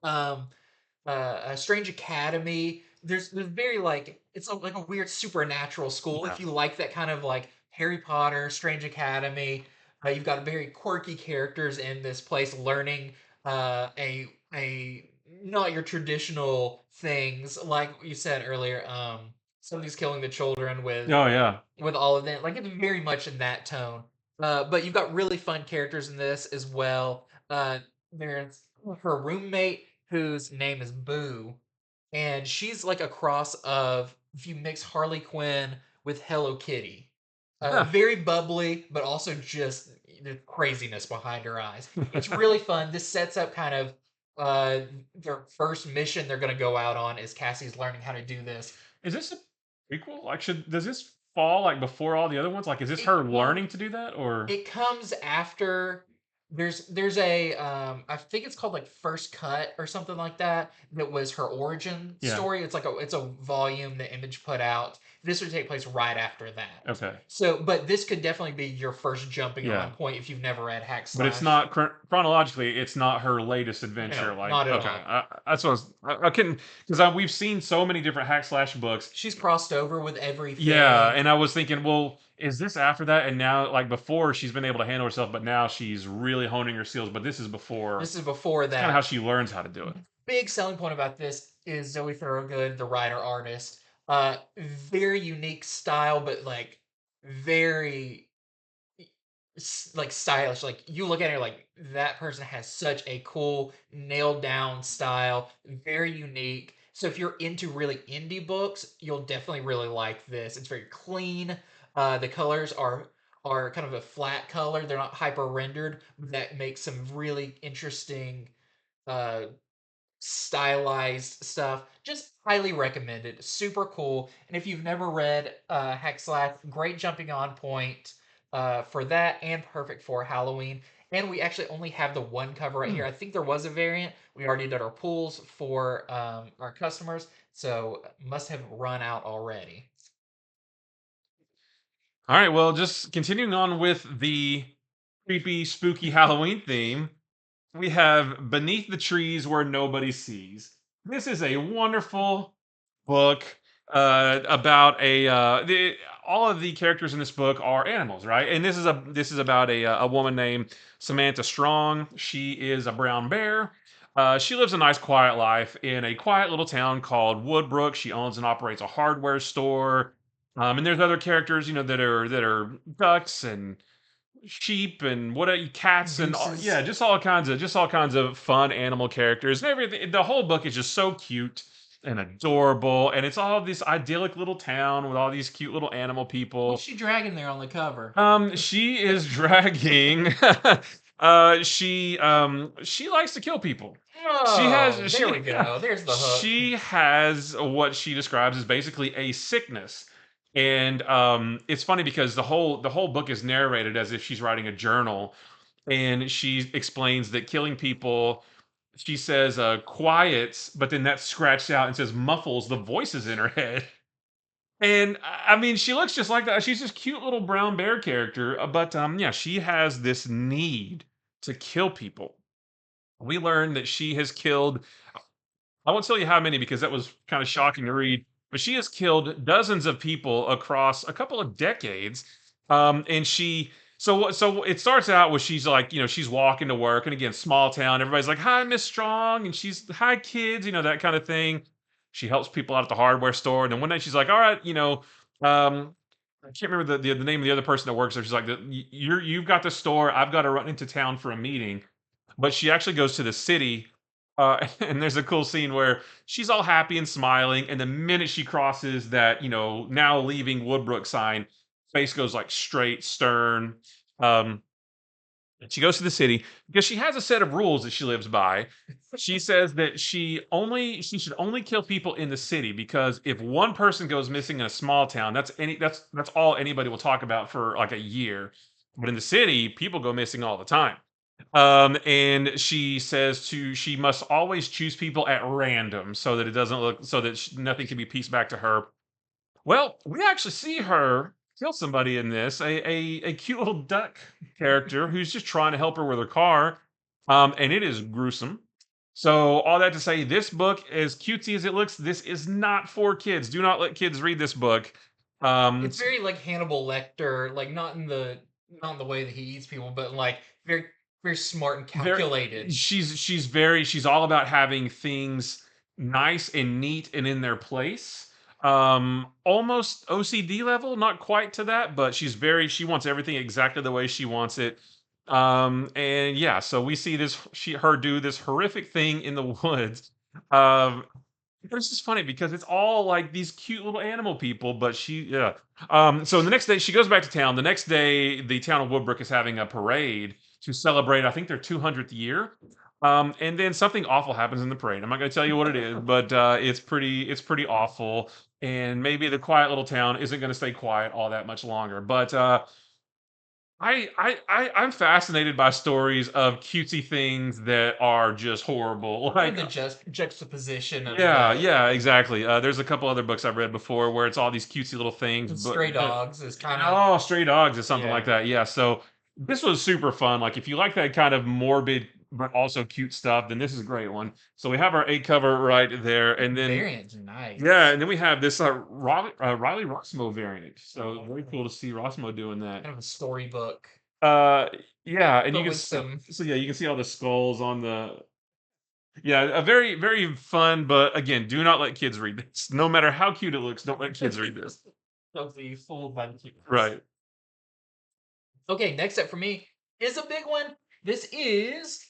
Speaker 1: um, a Strange Academy. There's very like like a weird supernatural school.
Speaker 2: Yeah.
Speaker 1: If you like that kind of like Harry Potter, Strange Academy, you've got very quirky characters in this place learning a not your traditional things like you said earlier. Somebody's killing the children
Speaker 2: Oh yeah.
Speaker 1: with all of them. Like it's very much in that tone. But you've got really fun characters in this as well. There's her roommate whose name is Boo, and she's like a cross of if you mix Harley Quinn with Hello Kitty.
Speaker 2: Huh.
Speaker 1: Very bubbly, but also just the craziness behind her eyes. It's really fun. This sets up kind of uh, their first mission they're going to go out on is Cassie's learning how to do this.
Speaker 2: Is this a prequel? Like, does this fall like before all the other ones? Like, is this her
Speaker 1: Well,
Speaker 2: learning to do that, or?
Speaker 1: it comes after there's a I think it's called like First Cut or something like that that was her origin
Speaker 2: Yeah.
Speaker 1: story. It's a volume that Image put out. This would take place right after that.
Speaker 2: Okay.
Speaker 1: So, but this could definitely be your first jumping
Speaker 2: Yeah.
Speaker 1: on point if you've never read Hack
Speaker 2: But it's
Speaker 1: Slash.
Speaker 2: not chronologically. It's not her latest adventure.
Speaker 1: No,
Speaker 2: Like,
Speaker 1: not at
Speaker 2: okay,
Speaker 1: all.
Speaker 2: that's what I couldn't because we've seen so many different hack slash books.
Speaker 1: She's crossed over with
Speaker 2: Yeah,
Speaker 1: everything.
Speaker 2: and I was thinking, well, is this after that? And now, like before, she's been able to handle herself, but now she's really honing her skills. But this is before.
Speaker 1: This is before
Speaker 2: It's kind of how
Speaker 1: that.
Speaker 2: she learns how to do it.
Speaker 1: Big selling point about this is Zoe Thorogood, the writer artist. Very unique style, but like very like stylish. Like you look at her, like that person has such a cool, nailed down style, very unique. So if you're into really indie books, you'll definitely really like this. It's very clean. The colors are kind of a flat color. They're not hyper rendered. That makes some really interesting uh stylized stuff. Just highly recommended. Super cool. And if you've never read Hack Slash, great jumping on point for that and perfect for Halloween. And we actually only have the one cover right
Speaker 2: Hmm.
Speaker 1: here. I think there was a variant. We already did our pools for our customers, so must have run out already.
Speaker 2: All right, well, just continuing on with the creepy, spooky Halloween theme. We have Beneath the Trees Where Nobody Sees. This is a wonderful book about all of the characters in this book are animals, right? And this is about a woman named Samantha Strong. She is a brown bear. She lives a nice, quiet life in a quiet little town called Woodbrook. She owns and operates a hardware store. And there's other characters, that are ducks and sheep and cats and yeah,
Speaker 1: Gooses.
Speaker 2: just all kinds of fun animal characters and everything. The whole book is just so cute and adorable, and it's all this idyllic little town with all these cute little animal
Speaker 1: What's
Speaker 2: people.
Speaker 1: she dragging there on the cover?
Speaker 2: She is dragging. She likes to kill people. She
Speaker 1: Oh,
Speaker 2: has
Speaker 1: there
Speaker 2: she
Speaker 1: we go. There's the hook.
Speaker 2: she has what she describes as basically a sickness. And it's funny because the whole book is narrated as if she's writing a journal, and she explains that killing people, she says, quiets, but then that's scratched out and says muffles the voices in her head. And I mean, she looks just like that. She's this cute little brown bear character, but yeah, she has this need to kill people. We learn that she has killed, I won't tell you how many because that was kind of shocking to read, but she has killed dozens of people across a couple of decades. And she, so it starts out with she's like, she's walking to work, and again, small town. Everybody's like, "Hi, Miss Strong," and she's, "Hi, kids," that kind of thing. She helps people out at the hardware store, and then one day she's like, "All right, I can't remember the name of the other person that works there." She's like, You've got the store. I've got to run into town for a meeting." But she actually goes to the city, and there's a cool scene where she's all happy and smiling, and the minute she crosses that, now leaving Woodbrook sign, face goes like straight stern. Um, and she goes to the city because she has a set of rules that she lives by. She says that she should only kill people in the city, because if one person goes missing in a small town, that's all anybody will talk about for like a year. But in the city, people go missing all the time. And she says she must always choose people at random so that it doesn't look so that nothing can be pieced back to her. Well, we actually see her kill somebody in this, a cute little duck character who's just trying to help her with her car, and it is gruesome. So all that to say, this book, as cutesy as it looks, this is not for kids. Do not let kids read this book.
Speaker 1: It's very like Hannibal Lecter, like not in the way that he eats people, but like very very smart and
Speaker 2: Very
Speaker 1: calculated.
Speaker 2: she's all about having things nice and neat and in their place. Almost OCD level, not quite to that, but she wants everything exactly the way she wants it. And yeah, so we see her do this horrific thing in the woods. Um but it's just funny because it's all like these cute little animal people, but yeah. So the next day she goes back to town. The next day, the town of Woodbrook is having a parade to celebrate, I think, their 200th year. And then something awful happens in the parade. I'm not going to tell you what it is, but it's pretty awful. And maybe the quiet little town isn't going to stay quiet all that much longer. But I'm fascinated by stories of cutesy things that are just horrible.
Speaker 1: Or
Speaker 2: Like,
Speaker 1: the just juxtaposition of
Speaker 2: yeah, yeah, exactly. There's a couple other books I've read before where it's all these cutesy little things,
Speaker 1: Stray
Speaker 2: but
Speaker 1: Dogs is kind of
Speaker 2: oh, Stray Dogs is something like
Speaker 1: yeah.
Speaker 2: that. Yeah, so this was super fun. Like, if you like that kind of morbid but also cute stuff, then this is a great one. So we have our 8 cover right there, and then
Speaker 1: Variant's
Speaker 2: yeah,
Speaker 1: nice.
Speaker 2: and then we have this Riley Rossmo variant. So very cool to see Rossmo doing that.
Speaker 1: Kind of a storybook,
Speaker 2: Uh, yeah, and you
Speaker 1: but
Speaker 2: can
Speaker 1: with some
Speaker 2: so yeah, you can see all the skulls on the yeah, a very, very fun, but again, do not let kids read this. No matter how cute it looks, don't let kids read this.
Speaker 1: of the full bunch.
Speaker 2: Right.
Speaker 1: Okay, next up for me is a big one. This is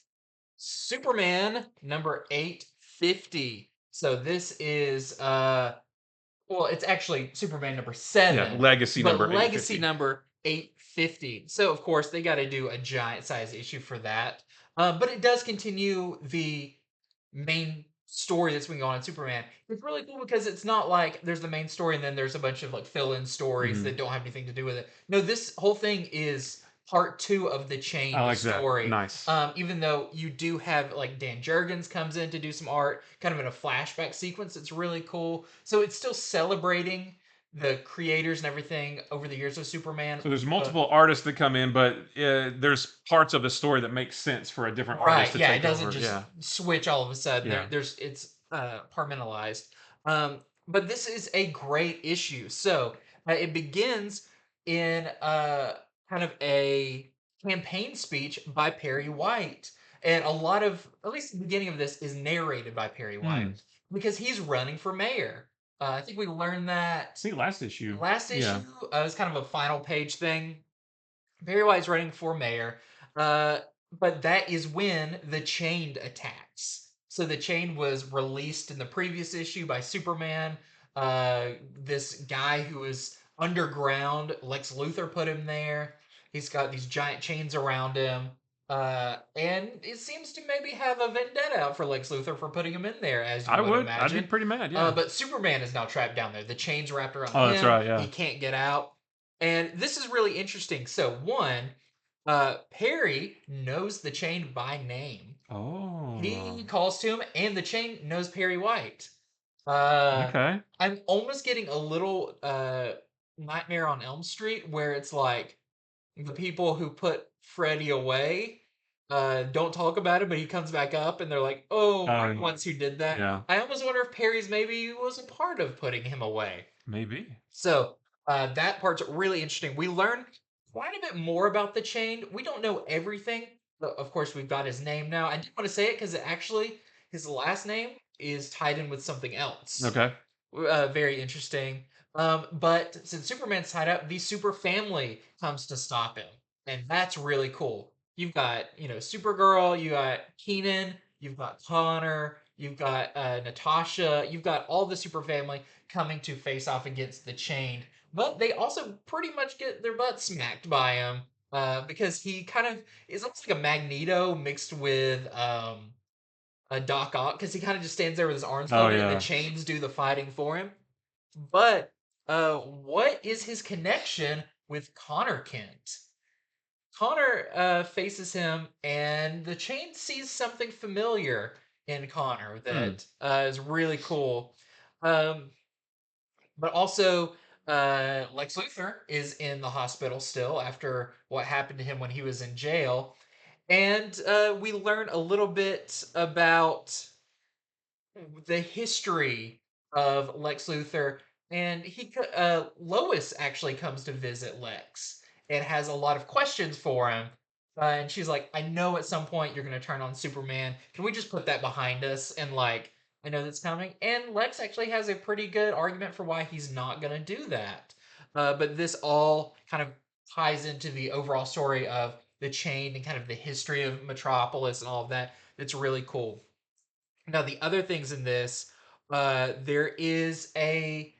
Speaker 1: Superman number 850. So this is well, it's actually Superman number
Speaker 2: Yeah,
Speaker 1: 7,
Speaker 2: legacy
Speaker 1: but
Speaker 2: number
Speaker 1: legacy
Speaker 2: 850.
Speaker 1: number 850. So of course they got to do a giant size issue for that. But it does continue the main story that's been going on in Superman. It's really cool because it's not like there's the main story and then there's a bunch of like fill-in stories
Speaker 2: Mhm.
Speaker 1: that don't have anything to do with it. No, this whole thing is part two of the
Speaker 2: I
Speaker 1: chained
Speaker 2: like that.
Speaker 1: story.
Speaker 2: Nice.
Speaker 1: Even though you do have like Dan Jurgens comes in to do some art, kind of in a flashback sequence. It's really cool. So it's still celebrating the creators and everything over the years of Superman.
Speaker 2: So there's
Speaker 1: But
Speaker 2: multiple artists that come in, but there's parts of the story that make sense for a different artist
Speaker 1: right,
Speaker 2: to
Speaker 1: yeah, it
Speaker 2: take
Speaker 1: doesn't
Speaker 2: over.
Speaker 1: just
Speaker 2: Yeah.
Speaker 1: switch all of a sudden.
Speaker 2: Yeah.
Speaker 1: There's it's compartmentalized. But this is a great issue. So it begins in kind of a campaign speech by Perry White, and a lot of at least the beginning of this is narrated by Perry
Speaker 2: Hmm.
Speaker 1: White because he's running for mayor. I think we learned that
Speaker 2: See last issue.
Speaker 1: last issue.
Speaker 2: Yeah.
Speaker 1: It was kind of a final page thing. Perry White's running for mayor, uh, but that is when the Chained attacks. So the Chained was released in the previous issue by Superman. This guy who is underground, Lex Luthor put him there. He's got these giant chains around him. And it seems to maybe have a vendetta out for Lex Luthor for putting him in there, as you
Speaker 2: I
Speaker 1: would
Speaker 2: would. I'd be
Speaker 1: imagine.
Speaker 2: pretty mad. Yeah.
Speaker 1: But Superman is now trapped down there. The chains wrapped around
Speaker 2: Oh, that's
Speaker 1: him.
Speaker 2: right.
Speaker 1: He
Speaker 2: Yeah.
Speaker 1: can't get out. And this is really interesting. So, one, Perry knows the chain by name.
Speaker 2: Oh.
Speaker 1: He calls to him, and the chain knows Perry White. Uh,
Speaker 2: Okay.
Speaker 1: I'm almost getting a little Nightmare on Elm Street where it's like the people who put Freddy away don't talk about it, but he comes back up and they're like, "Oh, we're the
Speaker 2: Um,
Speaker 1: ones who did that."
Speaker 2: yeah,
Speaker 1: I almost wonder if Perry's maybe was a part of putting him away.
Speaker 2: maybe.
Speaker 1: So that part's really interesting. We learn quite a bit more about the chain. We don't know everything, but of course we've got his name now. I didn't want to say it because actually his last name is tied in with something else.
Speaker 2: Okay.
Speaker 1: Very interesting. But since Superman's tied up, the Super Family comes to stop him, and that's really cool. You've got Supergirl, you got Keenan, you've got Connor, you've got Natasha, you've got all the Super Family coming to face off against the Chained, but they also pretty much get their butts smacked by him because he kind of is almost like a Magneto mixed with a Doc Ock because he kind of just stands there with his arms
Speaker 2: Oh
Speaker 1: folded and the
Speaker 2: yeah.
Speaker 1: chains do the fighting for him. But what is his connection with Connor Kent? Connor faces him, and the chain sees something familiar in Connor
Speaker 2: Hmm.
Speaker 1: that is really cool. Um, but also, Lex Luthor is in the hospital still after what happened to him when he was in jail. And we learn a little bit about the history of Lex Luthor, and Lois actually comes to visit Lex and has a lot of questions for him. And she's like, "I know at some point you're gonna turn on Superman. Can we just put that behind us?" And like, I know that's coming. And Lex actually has a pretty good argument for why he's not gonna do that. But this all kind of ties into the overall story of the chain and kind of the history of Metropolis and all of that. It's really cool. Now, the other things in this, there is I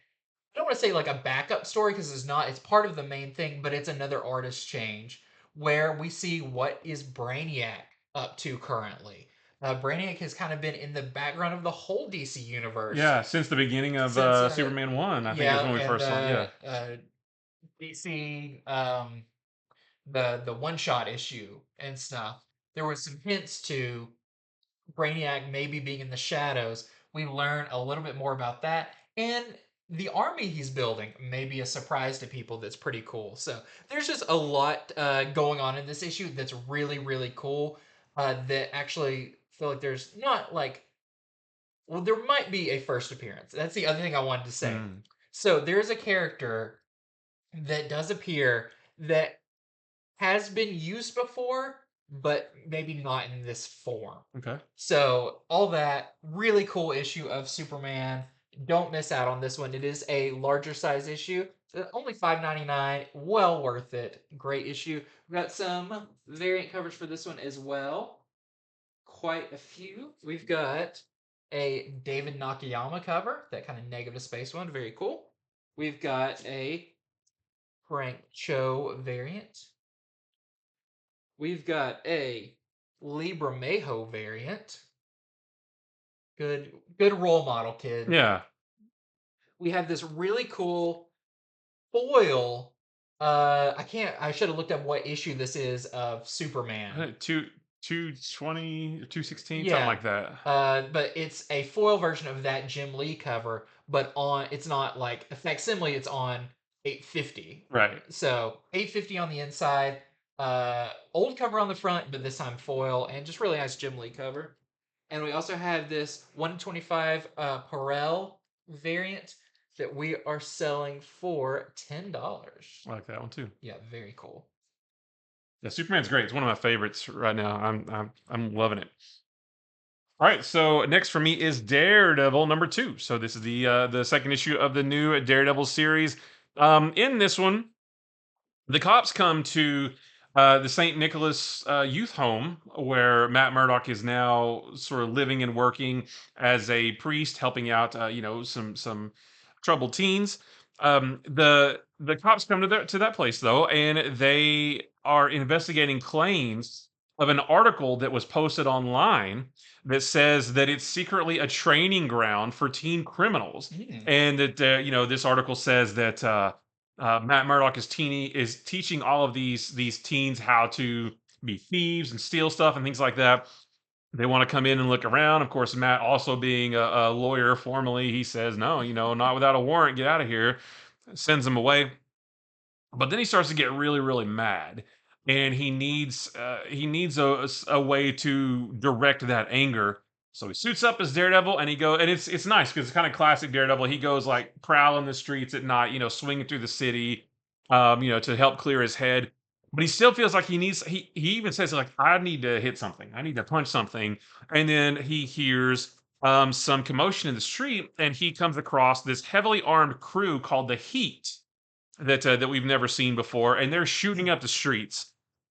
Speaker 1: don't want to say like a backup story because it's not, it's part of the main thing, but it's another artist change where we see what is Brainiac up to currently. Brainiac has kind of been in the background of the whole DC universe
Speaker 2: Yeah, since the beginning of
Speaker 1: since,
Speaker 2: Superman 1, I think is
Speaker 1: yeah,
Speaker 2: when we
Speaker 1: and
Speaker 2: first saw yeah.
Speaker 1: DC, the one shot issue and stuff. There was some hints to Brainiac maybe being in the shadows. We learn a little bit more about that. And the army he's building may be a surprise to people that's pretty cool. So there's just a lot going on in this issue that's really, really cool. That actually feel like there's not like, well, there might be a first appearance. That's the other thing I wanted to say.
Speaker 2: Hmm.
Speaker 1: So there's a character that does appear that has been used before, but maybe not in this form.
Speaker 2: Okay.
Speaker 1: So, all that really cool issue of Superman. Don't miss out on this one. It is a larger size issue. Only $5.99. Well worth it. Great issue. We've got some variant covers for this one as well. Quite a few. We've got a David Nakayama cover, that kind of negative space one. Very cool. We've got a Frank Cho variant. We've got a Libra Mayo variant. Good role model, kid.
Speaker 2: Yeah.
Speaker 1: We have this really cool foil. I should have looked up what issue this is of
Speaker 2: I
Speaker 1: Superman.
Speaker 2: think 220 or 216, something
Speaker 1: Yeah.
Speaker 2: like that.
Speaker 1: But it's a foil version of that Jim Lee cover, but on it's not like a facsimile, it's on 850.
Speaker 2: Right.
Speaker 1: So 850 on the inside, old cover on the front, but this time foil, and just really nice Jim Lee cover. And we also have this 125 Perel variant that we are selling for $10.
Speaker 2: I like that one too.
Speaker 1: Yeah, very cool.
Speaker 2: Yeah, Superman's great. It's one of my favorites right now. I'm loving it. All right, so next for me is Daredevil number 2. So this is the second issue of the new Daredevil series. In this one, the cops come to the St. Nicholas youth home where Matt Murdock is now sort of living and working as a priest, helping out some troubled teens. The cops come to that place though, and they are investigating claims of an article that was posted online that says that it's secretly a training ground for teen criminals,
Speaker 1: Mm.
Speaker 2: and that this article says that. Matt Murdock is teaching all of these teens how to be thieves and steal stuff and things like that. They want to come in and look around. Of course, Matt, also being a lawyer formerly, he says, "No, not without a warrant. Get out of here." Sends them away. But then he starts to get really, really mad, and he needs a way to direct that anger. So he suits up as Daredevil, and and it's nice because it's kind of classic Daredevil. He goes like prowling the streets at night, swinging through the city, to help clear his head. But he still feels like he needs. He even says like, "I need to hit something. I need to punch something." And then he hears some commotion in the street, and he comes across this heavily armed crew called the Heat that we've never seen before, and they're shooting up the streets.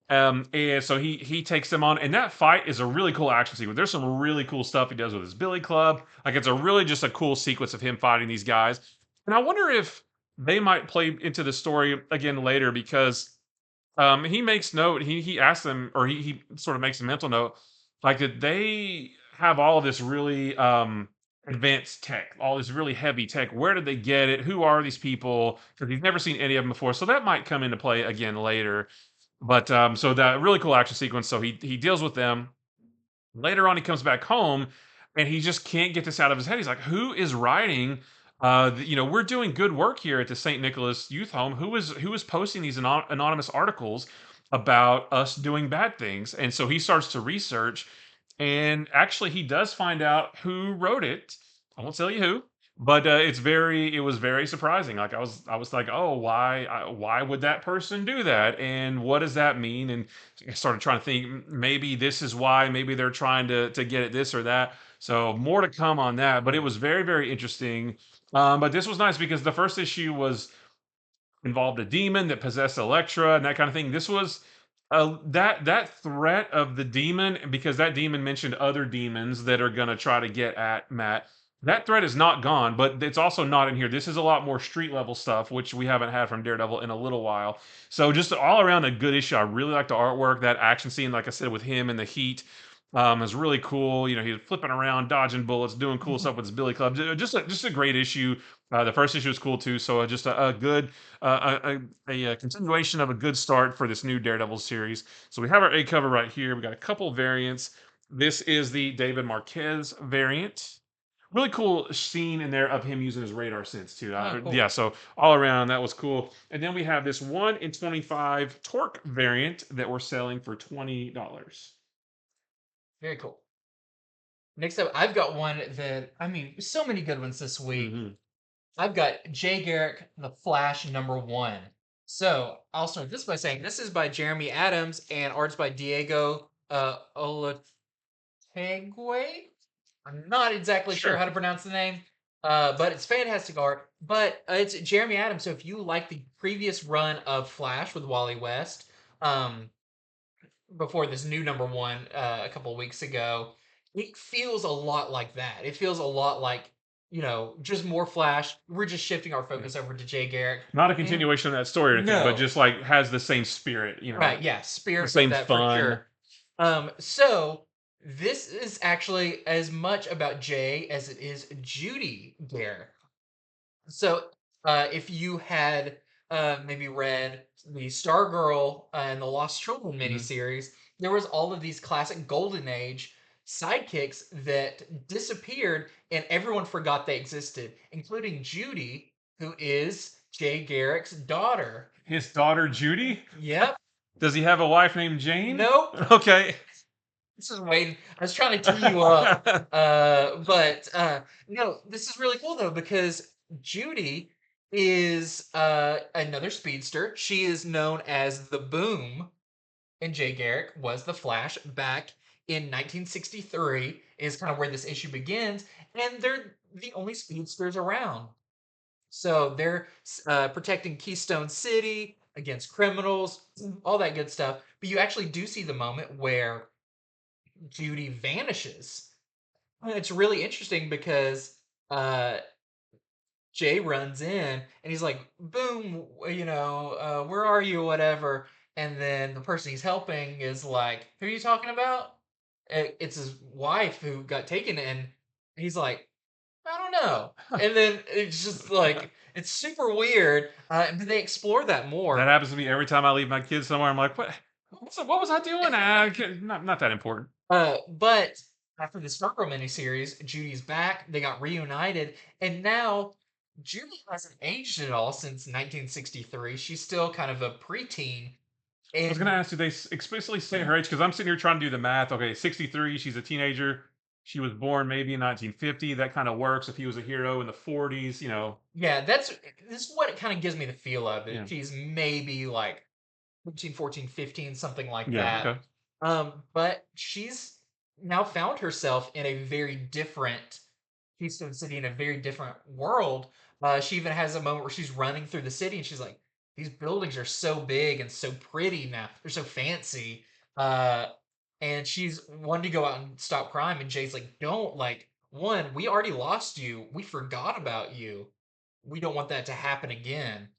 Speaker 2: And so he takes them on, and that fight is a really cool action sequence. There's some really cool stuff he does with his Billy Club. Like it's a really just a cool sequence of him fighting these guys. And I wonder if they might play into the story again later because he makes note. He asks them, or he sort of makes a mental note, like that they have all of this really advanced tech, all this really heavy tech. Where did they get it? Who are these people? Because he's never seen any of them before, so that might come into play again later. But so that really cool action sequence. So he deals with them. Later on, he comes back home and he just can't get this out of his head. He's like, "Who is writing? We're doing good work here at the St. Nicholas Youth Home. Who is posting these anonymous articles about us doing bad things?" And so he starts to research, and actually, he does find out who wrote it. I won't tell you who, but it was very surprising. Like I was like, "Oh, why would that person do that? And what does that mean?" And I started trying to think, maybe this is why, maybe they're trying to get at this or that. So more to come on that, but it was very, very interesting. But this was nice because the first issue was involved a demon that possessed Elektra and that kind of thing. This was that threat of the demon, because that demon mentioned other demons that are going to try to get at Matt. That threat is not gone, but it's also not in here. This is a lot more street level stuff, which we haven't had from Daredevil in a little while. So just all around a good issue. I really like the artwork. That action scene, like I said, with him and the heat, is really cool. He's flipping around, dodging bullets, doing cool stuff with his Billy Club. Just a great issue. The first issue was cool too. So just a good a continuation of a good start for this new Daredevil series. So we have our A cover right here. We got a couple variants. This is the David Marquez variant. Really cool scene in there of him using his radar sense too.
Speaker 1: Oh,
Speaker 2: Yeah,
Speaker 1: cool.
Speaker 2: so all around that was cool. And then we have this 1 in 25 Torque variant that we're selling for $20.
Speaker 1: Very cool. Next up, I've got one that, I mean, so many good ones this week.
Speaker 2: Hmm.
Speaker 1: I've got J. Garrick the Flash #1. So I'll start this by saying this is by Jeremy Adams and art's by Diego Olategue. I'm not exactly sure
Speaker 2: Sure.
Speaker 1: how to pronounce the name, but it's fantastic art. But it's Jeremy Adams. So if you like the previous run of Flash with Wally West, um, before this new #1 a couple of weeks ago, it feels a lot like that. It feels a lot like, just more Flash. We're just shifting our
Speaker 2: Yeah.
Speaker 1: focus over to Jay Garrick.
Speaker 2: Not a
Speaker 1: And
Speaker 2: continuation of that story or anything, but
Speaker 1: no,
Speaker 2: just like has the same spirit,
Speaker 1: right, yeah,
Speaker 2: the
Speaker 1: spirit with
Speaker 2: same
Speaker 1: that for
Speaker 2: fun.
Speaker 1: sure. So this is actually as much about Jay as it is Judy Garrick. So, if you had maybe read the Stargirl and the Lost Children
Speaker 2: Mhm.
Speaker 1: miniseries, there was all of these classic Golden Age sidekicks that disappeared, and everyone forgot they existed, including Judy, who is Jay Garrick's daughter.
Speaker 2: His daughter Judy?
Speaker 1: Yep.
Speaker 2: Does he have a wife named Jane?
Speaker 1: Nope.
Speaker 2: Okay.
Speaker 1: This is waiting. I was trying to tee you up, but no, this is really cool though because Judy is another speedster. She is known as the Boom, and Jay Garrick was the Flash back in 1963. Is kind of where this issue begins, and they're the only speedsters around. So they're protecting Keystone City against criminals, all that good stuff. But you actually do see the moment where Judy vanishes. And it's really interesting because uh, Jay runs in and he's like, "Boom, where are you?" Whatever. And then the person he's helping is like, "Who are you talking about?" It's his wife who got taken, and he's like, "I don't know." And then it's just like it's super weird. But they explore that
Speaker 2: That
Speaker 1: more.
Speaker 2: happens to me every time I leave my kids somewhere. I'm like, what was I doing? Not that important.
Speaker 1: But after the Stargirl miniseries, Judy's back. They got reunited, and now Judy hasn't aged at all since 1963. She's still kind of a preteen,
Speaker 2: I was gonna
Speaker 1: and
Speaker 2: ask, do they explicitly say her age? Because I'm sitting here trying to do the math. Okay, 63. She's a teenager. She was born maybe in 1950. That kind of works. If he was a hero in the 40s,
Speaker 1: yeah, this is what it kind of gives me the feel of. It
Speaker 2: yeah,
Speaker 1: she's maybe like 13, 14, 15, something like
Speaker 2: yeah,
Speaker 1: that.
Speaker 2: okay,
Speaker 1: But she's now found herself in a very different Keystone City, in a very different world. She even has a moment where she's running through the city and she's like, these buildings are so big and so pretty now. They're so fancy. Uh, and she's wanting to go out and stop crime. And Jay's like, don't, like, one, we already lost you. We forgot about you. We don't want that to happen again.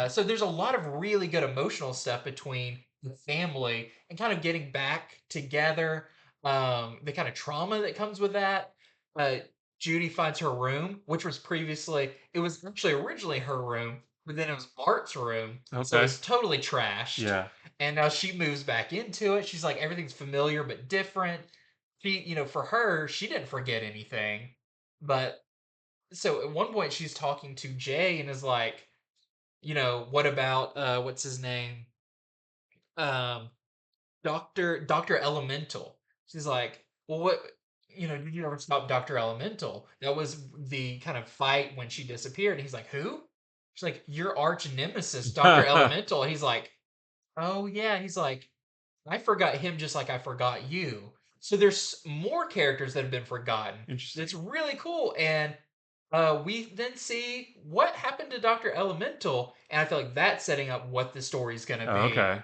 Speaker 1: So there's a lot of really good emotional stuff between the family and kind of getting back together. The kind of trauma that comes with that. Uh, Judy finds her room, which was previously, it was actually originally her room, but then it was Bart's room. So
Speaker 2: okay,
Speaker 1: it's totally trashed.
Speaker 2: yeah.
Speaker 1: And now she moves back into it. She's like, everything's familiar but different. For her, she didn't forget anything. But so at one point, she's talking to Jay and is like, what about, what's his name? Um, Doctor Elemental. She's like, well, what? Did you ever stop Doctor Elemental? That was the kind of fight when she disappeared. And he's like, who? She's like, your arch nemesis, Doctor Elemental. He's like, oh yeah. He's like, I forgot him just like I forgot you. So there's more characters that have been forgotten.
Speaker 2: Interesting.
Speaker 1: That's really cool. And we then see what happened to Doctor Elemental, and I feel like that's setting up what the story's gonna
Speaker 2: Oh,
Speaker 1: be.
Speaker 2: okay.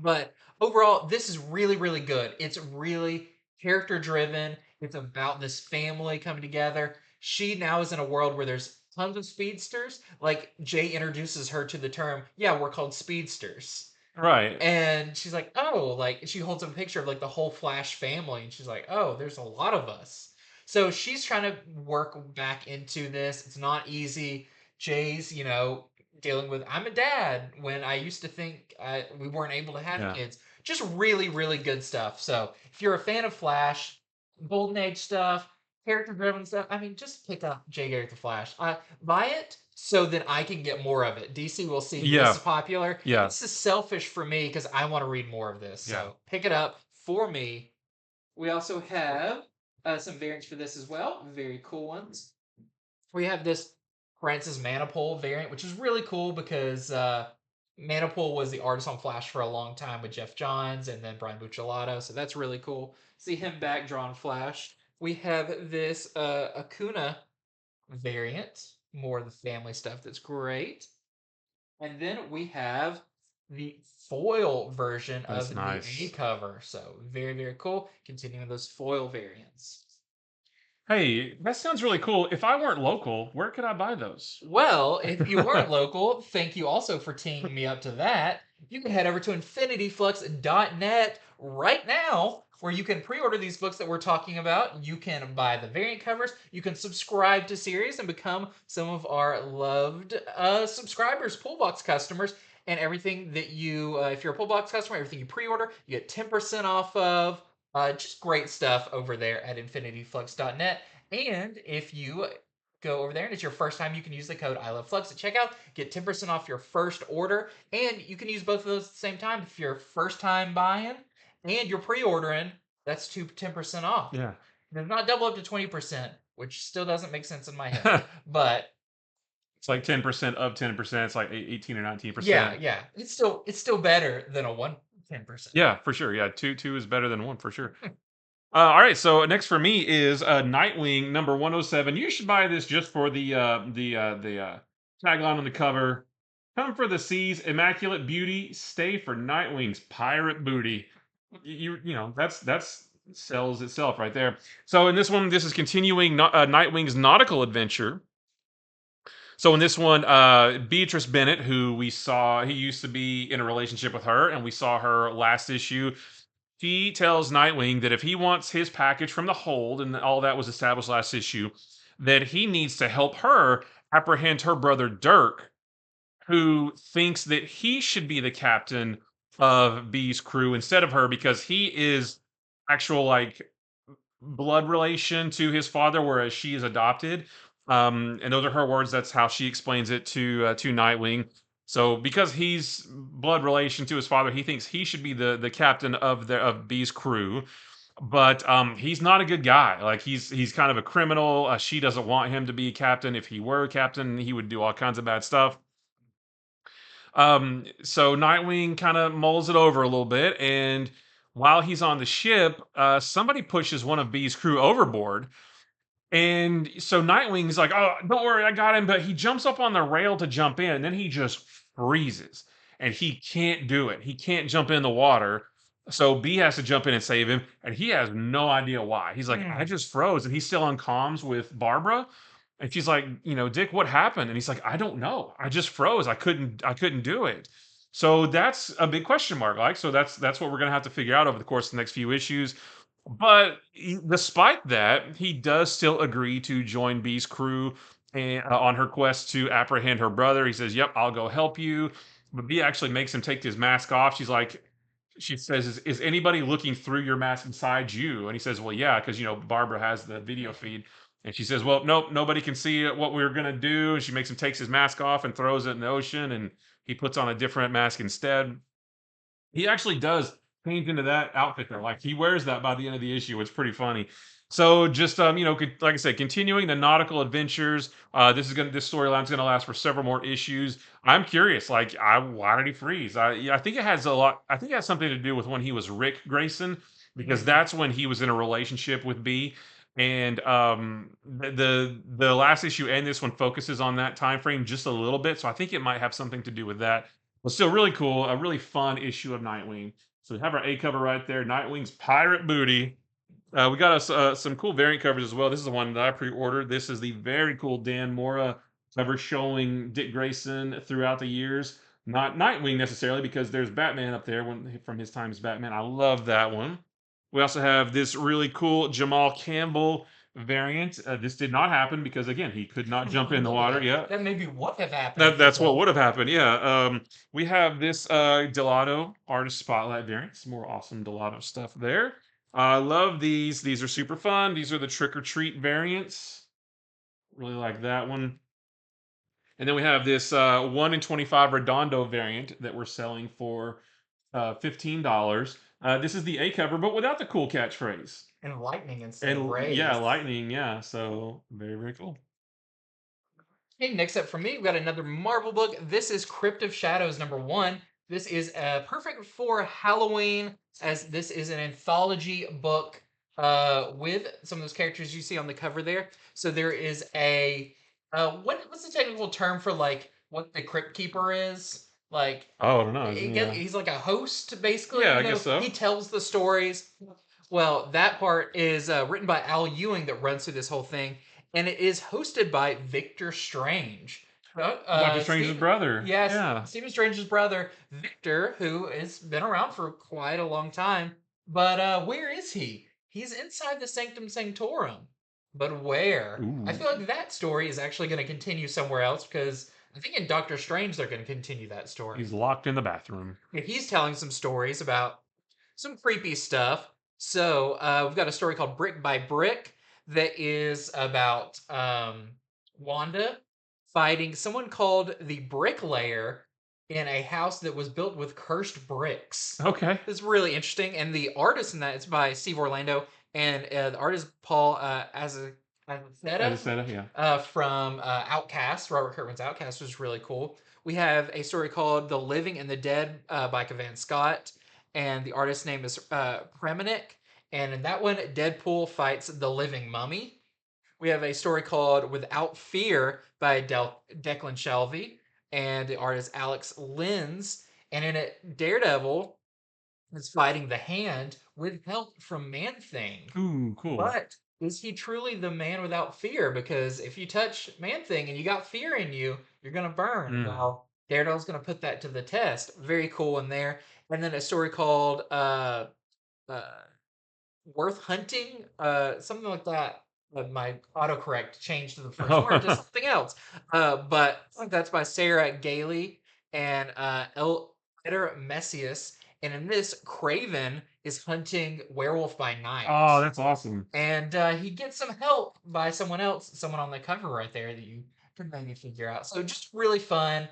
Speaker 1: But overall, this is really, really good. It's really character driven. It's about this family coming together. She now is in a world where there's tons of speedsters. Like Jay introduces her to the term, yeah, we're called speedsters.
Speaker 2: Right.
Speaker 1: And she's like, oh, like she holds up a picture of like the whole Flash family, and she's like, oh, there's a lot of us. So she's trying to work back into this. It's not easy. Jay's, dealing with I'm a dad when I used to think we weren't able to have
Speaker 2: Yeah.
Speaker 1: kids. Just really, really good stuff. So if you're a fan of Flash, Golden Age stuff, character driven stuff, I mean, just pick up Jay Garrick the Flash. Buy it so that I can get more of it. DC will see this
Speaker 2: Yeah.
Speaker 1: is popular.
Speaker 2: Yeah.
Speaker 1: This is selfish for me because I want to read more of this.
Speaker 2: Yeah.
Speaker 1: So pick it up for me. We also have some variants for this as well. Very cool ones. We have this Francis Manipul variant, which is really cool because Manipul was the artist on Flash for a long time with Jeff Johns and then Brian Buccellato. So that's really cool. See him back drawn Flash. We have this Acuna variant, more of the family stuff that's great. And then we have the foil version
Speaker 2: That's
Speaker 1: of the A
Speaker 2: nice.
Speaker 1: cover. So very, very cool. Continuing those foil variants.
Speaker 2: Hey, that sounds really cool. If I weren't local, where could I buy those?
Speaker 1: Well, if you weren't local, thank you also for teeing me up to that. You can head over to infinityflux.net right now, where you can pre-order these books that we're talking about. You can buy the variant covers. You can subscribe to series and become some of our loved subscribers, Pullbox customers, and everything that if you're a Pullbox customer, everything you pre-order, you get 10% off of. Just great stuff over there at infinityflux.net. And if you go over there and it's your first time, you can use the code I love Flux at checkout, get 10% off your first order, and you can use both of those at the same time. If you're first time buying and you're pre-ordering, that's 10% off.
Speaker 2: Yeah.
Speaker 1: Does not double up to 20%, which still doesn't make sense in my head. But
Speaker 2: It's like 10% of 10%. It's like 18 or
Speaker 1: yeah,
Speaker 2: 19%.
Speaker 1: yeah. It's still better than a 10%.
Speaker 2: Yeah, for sure. Yeah, two is better than one for sure. All right, so next for me is Nightwing number 107. You should buy this just for the tagline on the cover. Come for the seas, immaculate beauty. Stay for Nightwing's pirate booty. That's sells itself right there. So in this one, this is continuing Nightwing's nautical adventure. So in this one, Beatrice Bennett, who we saw, he used to be in a relationship with her, and we saw her last issue. She tells Nightwing that if he wants his package from the hold, and all that was established last issue, that he needs to help her apprehend her brother Dirk, who thinks that he should be the captain of B's crew instead of her because he is actual like blood relation to his father, whereas she is adopted. And those are her words. That's how she explains it to Nightwing. So because he's blood relation to his father, he thinks he should be the captain of B's crew. But he's not a good guy. Like he's kind of a criminal. She doesn't want him to be captain. If he were captain, he would do all kinds of bad stuff. So Nightwing kind of mulls it over a little bit, and while he's on the ship, somebody pushes one of B's crew overboard, and so Nightwing's like, "Oh, don't worry, I got him." But he jumps up on the rail to jump in, and then he just freezes, and he can't do it. He can't jump in the water. So B has to jump in and save him, and he has no idea why. He's like, "I
Speaker 1: Hmm.
Speaker 2: just froze," and he's still on comms with Barbara, and she's like, "Dick, what happened?" And he's like, "I don't know. I just froze. I couldn't do it." So that's a big question mark. Like, so that's what we're gonna have to figure out over the course of the next few issues. But despite that, he does still agree to join B's crew on her quest to apprehend her brother. He says, "Yep, I'll go help you." But B actually makes him take his mask off. She says, "Is anybody looking through your mask inside you?" And he says, "Well, yeah, because Barbara has the video feed." And she says, "Well, nope, nobody can see what we're gonna do." And she makes him takes his mask off and throws it in the ocean, and he puts on a different mask instead. He actually does change into that outfit there. Like he wears that by the end of the issue. It's pretty funny. So just like I said, continuing the nautical adventures. This storyline's gonna last for several more issues. I'm curious. Like, why did he freeze? Yeah, I think it has a lot. I think it has something to do with when he was Rick Grayson, because
Speaker 1: Hmm.
Speaker 2: that's when he was in a relationship with B. And the last issue and this one focuses on that time frame just a little bit. So I think it might have something to do with that. Well, still really cool, a really fun issue of Nightwing. So we have our A cover right there, Nightwing's Pirate Booty. We got us some cool variant covers as well. This is the one that I pre-ordered. This is the very cool Dan Mora cover showing Dick Grayson throughout the years. Not Nightwing necessarily, because there's Batman up there from his time as Batman. I love that one. We also have this really cool Jamal Campbell variant. This did not happen because again he could not jump in the
Speaker 1: Look at
Speaker 2: water.
Speaker 1: that.
Speaker 2: Yeah,
Speaker 1: That maybe would have happened if it
Speaker 2: that's what
Speaker 1: will.
Speaker 2: would have happened. Yeah. We have this Delano artist spotlight variant. Some more awesome Delano stuff there. I love these. These are super fun. These are the trick or treat variants. Really like that one. And then we have this 1 in 25 Redondo variant that we're selling for $15. This is the A cover, but without the cool catchphrase.
Speaker 1: And lightning instead of
Speaker 2: And yeah,
Speaker 1: rays.
Speaker 2: lightning. Yeah. So very, very cool.
Speaker 1: Hey, next up for me, we've got another Marvel book. This is Crypt of Shadows #1. This is perfect for Halloween, as this is an anthology book with some of those characters you see on the cover there. So there is a what's the technical term for like what the Crypt Keeper is? Like
Speaker 2: Oh, I don't know. Yeah.
Speaker 1: he's like a host basically.
Speaker 2: Yeah, I guess
Speaker 1: He
Speaker 2: so.
Speaker 1: tells the stories. Well, that part is written by Al Ewing that runs through this whole thing, and it is hosted by Victor Strange.
Speaker 2: Doctor Strange's
Speaker 1: Steve,
Speaker 2: brother.
Speaker 1: yes,
Speaker 2: Yeah.
Speaker 1: Stephen Strange's brother, Victor, who has been around for quite a long time. But where is he? He's inside the Sanctum Sanctorum. But where? I
Speaker 2: Ooh.
Speaker 1: feel like that story is actually going to continue somewhere else because I think in Doctor Strange they're going to continue that story.
Speaker 2: He's locked in the bathroom.
Speaker 1: Yeah, he's telling some stories about some creepy stuff. So we've got a story called Brick by Brick that is about Wanda fighting someone called the Bricklayer in a house that was built with cursed bricks.
Speaker 2: Okay.
Speaker 1: It's really interesting, and the artist in that is by Steve Orlando, and the artist Paul
Speaker 2: I
Speaker 1: Azaceta
Speaker 2: just said it. Yeah.
Speaker 1: from Outcast. Robert Kirkman's Outcast was really cool. We have a story called The Living and the Dead by Van Scott, and the artist's name is Premanik. And in that one, Deadpool fights the living mummy. We have a story called Without Fear by Declan Shelvey, and the artist Alex Linz. And in it, Daredevil is fighting the Hand with help from Man Thing.
Speaker 2: Ooh, cool.
Speaker 1: But is he truly the man without fear? Because if you touch Man Thing and you got fear in you, you're gonna burn.
Speaker 2: Mm.
Speaker 1: Well, Daredevil's gonna put that to the test. Very cool in there. And then a story called uh Worth Hunting, something like that. My autocorrect changed the first word to
Speaker 2: Oh,
Speaker 1: something else. But I think that's by Sarah Gailey and Peter Messias. And in this, Craven is hunting werewolf by
Speaker 2: Oh,
Speaker 1: night.
Speaker 2: that's awesome.
Speaker 1: And he gets some help by someone else, someone on the cover right there that you can maybe figure out. So just really fun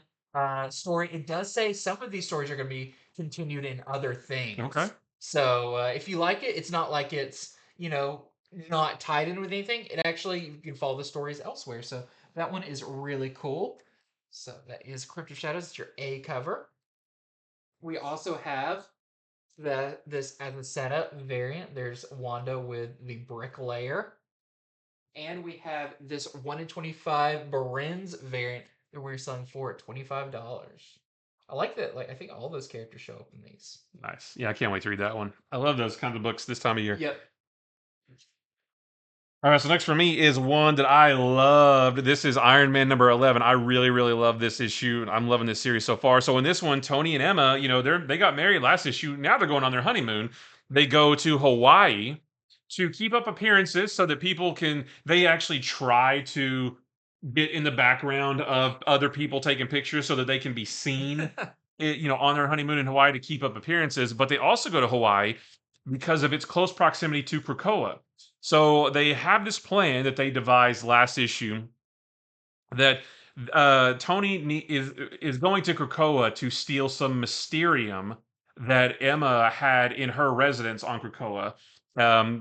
Speaker 1: story. It does say some of these stories are going to be continued in other
Speaker 2: Okay.
Speaker 1: things. So if you like it, it's not like it's not tied in with anything. It actually you can follow the stories elsewhere. So that one is really cool. So that is Crypt of Shadows. It's your A cover. We also have this as a setup variant. There's Wanda with the bricklayer. And we have this 1 in 25 Baren's variant that we're selling for at $25. I like that. Like I think all those characters show up in these.
Speaker 2: Nice. Yeah, I can't wait to read that one. I love those kinds of books this time of year.
Speaker 1: Yep.
Speaker 2: All right, so next for me is one that I loved. This is Iron Man number 11. I really, really love this issue. I'm loving this series so far. So in this one, Tony and Emma, they got married last issue. Now they're going on their honeymoon. They go to Hawaii to keep up appearances so that they actually try to get in the background of other people taking pictures so that they can be seen, on their honeymoon in Hawaii to keep up appearances. But they also go to Hawaii because of its close proximity to Krakoa. So they have this plan that they devised last issue that is going to Krakoa to steal some Mysterium that Emma had in her residence on Krakoa.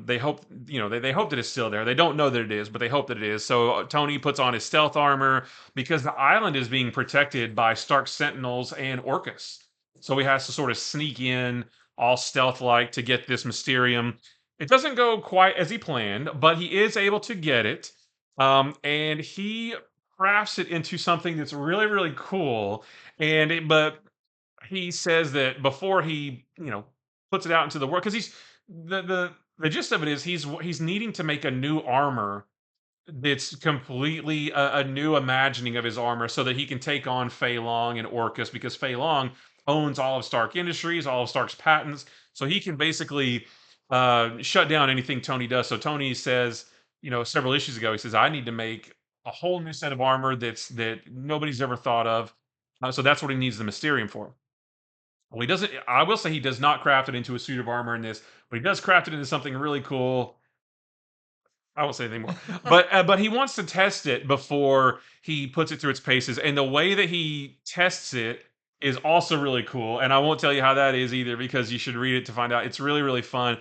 Speaker 2: They hope, they hope that it's still there. They don't know that it is, but they hope that it is. So Tony puts on his stealth armor because the island is being protected by Stark Sentinels and Orcus. So he has to sort of sneak in all stealth-like to get this Mysterium. It doesn't go quite as he planned, but he is able to get it. And he crafts it into something that's really, really cool. But he says that before he, puts it out into the world, because the gist of it is he's needing to make a new armor that's completely a new imagining of his armor so that he can take on Fei Long and Orcus because Fei Long owns all of Stark Industries, all of Stark's patents, so he can basically shut down anything Tony does. So Tony says, several issues ago, he says, "I need to make a whole new set of armor that nobody's ever thought of." So that's what he needs the Mysterium for. Well, he doesn't. I will say he does not craft it into a suit of armor in this, but he does craft it into something really cool. I won't say anything more. But he wants to test it before he puts it through its paces, and the way that he tests it is also really cool. And I won't tell you how that is either because you should read it to find out. It's really really fun.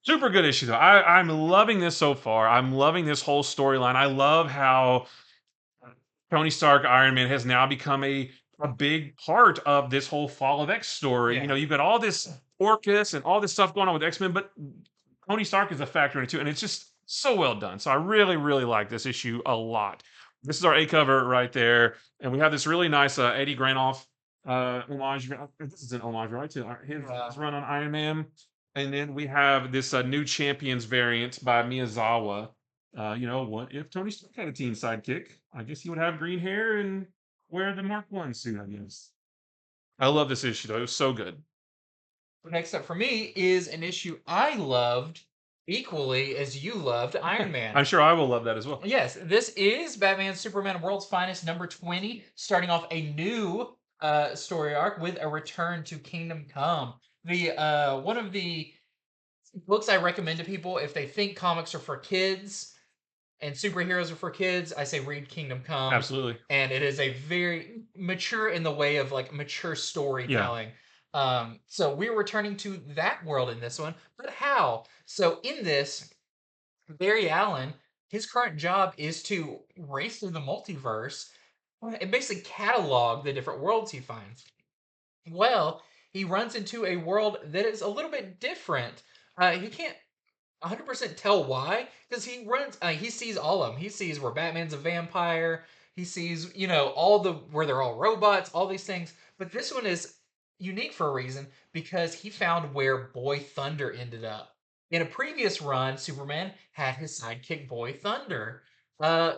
Speaker 2: Super good issue though. I'm loving this so far. I'm loving this whole storyline. I love how Tony Stark Iron Man has now become a big part of this whole Fall of X story.
Speaker 1: Yeah.
Speaker 2: You've got all this Orcus and all this stuff going on with X Men, but Tony Stark is a factor in it too, and it's just so well done. So I really, really like this issue a lot. This is our A cover right there, and we have this really nice Eddie Granoff homage. This is an homage, right, to his run on Iron Man. And then we have this new Champions variant by Miyazawa. What if Tony Stark had a teen sidekick? I guess he would have green hair and wear the Mark One suit. I guess. I love this issue though; it was so good.
Speaker 1: Next up for me is an issue I loved equally as you loved Iron Man.
Speaker 2: I'm sure I will love that as well.
Speaker 1: Yes, this is Batman Superman World's Finest number 20, starting off a new story arc with a return to Kingdom Come. The one of the books I recommend to people if they think comics are for kids and superheroes are for kids, I say read Kingdom Come.
Speaker 2: Absolutely.
Speaker 1: And it is a very mature in the way of like mature storytelling. So we're returning to that world in this one, but how? So in this, Barry Allen, his current job is to race through the multiverse and basically catalog the different worlds he finds. Well, he runs into a world that is a little bit different. He can't 100% tell why because he sees all of them. He sees where Batman's a vampire. He sees, all the where they're all robots, all these things. But this one is unique for a reason because he found where Boy Thunder ended up. In a previous run, Superman had his sidekick Boy Thunder. Uh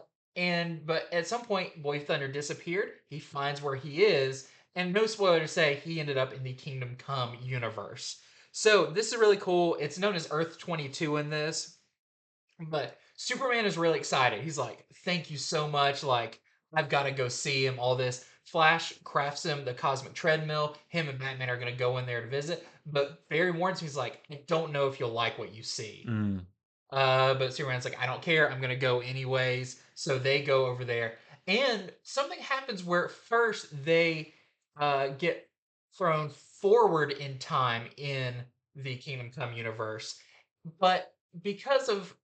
Speaker 1: but at some point Boy Thunder disappeared. He finds where he is, and no spoiler to say he ended up in the Kingdom Come universe. So this is really cool. It's known as Earth 22 in this, but Superman is really excited. He's like, "Thank you so much. Like, I've got to go see him." All this. Flash crafts him the cosmic treadmill. Him and Batman are going to go in there to visit. But Barry warns him, he's like, I don't know if you'll like what you see.
Speaker 2: Mm.
Speaker 1: But Superman's like, I don't care. I'm gonna go anyways. So they go over there, and something happens where at first they get thrown forward in time in the Kingdom Come universe, but because of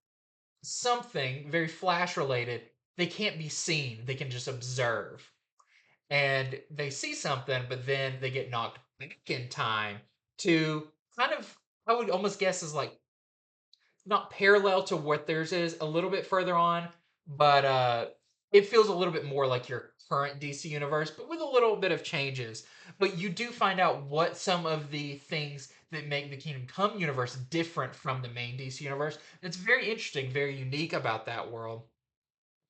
Speaker 1: something very Flash related, they can't be seen. They can just observe, and they see something, but then they get knocked back in time to kind of, I would almost guess, is like not parallel to what theirs is, a little bit further on, but it feels a little bit more like your current DC universe, but with a little bit of changes. But you do find out what some of the things that make the Kingdom Come universe different from the main DC universe. It's very interesting, very unique about that world.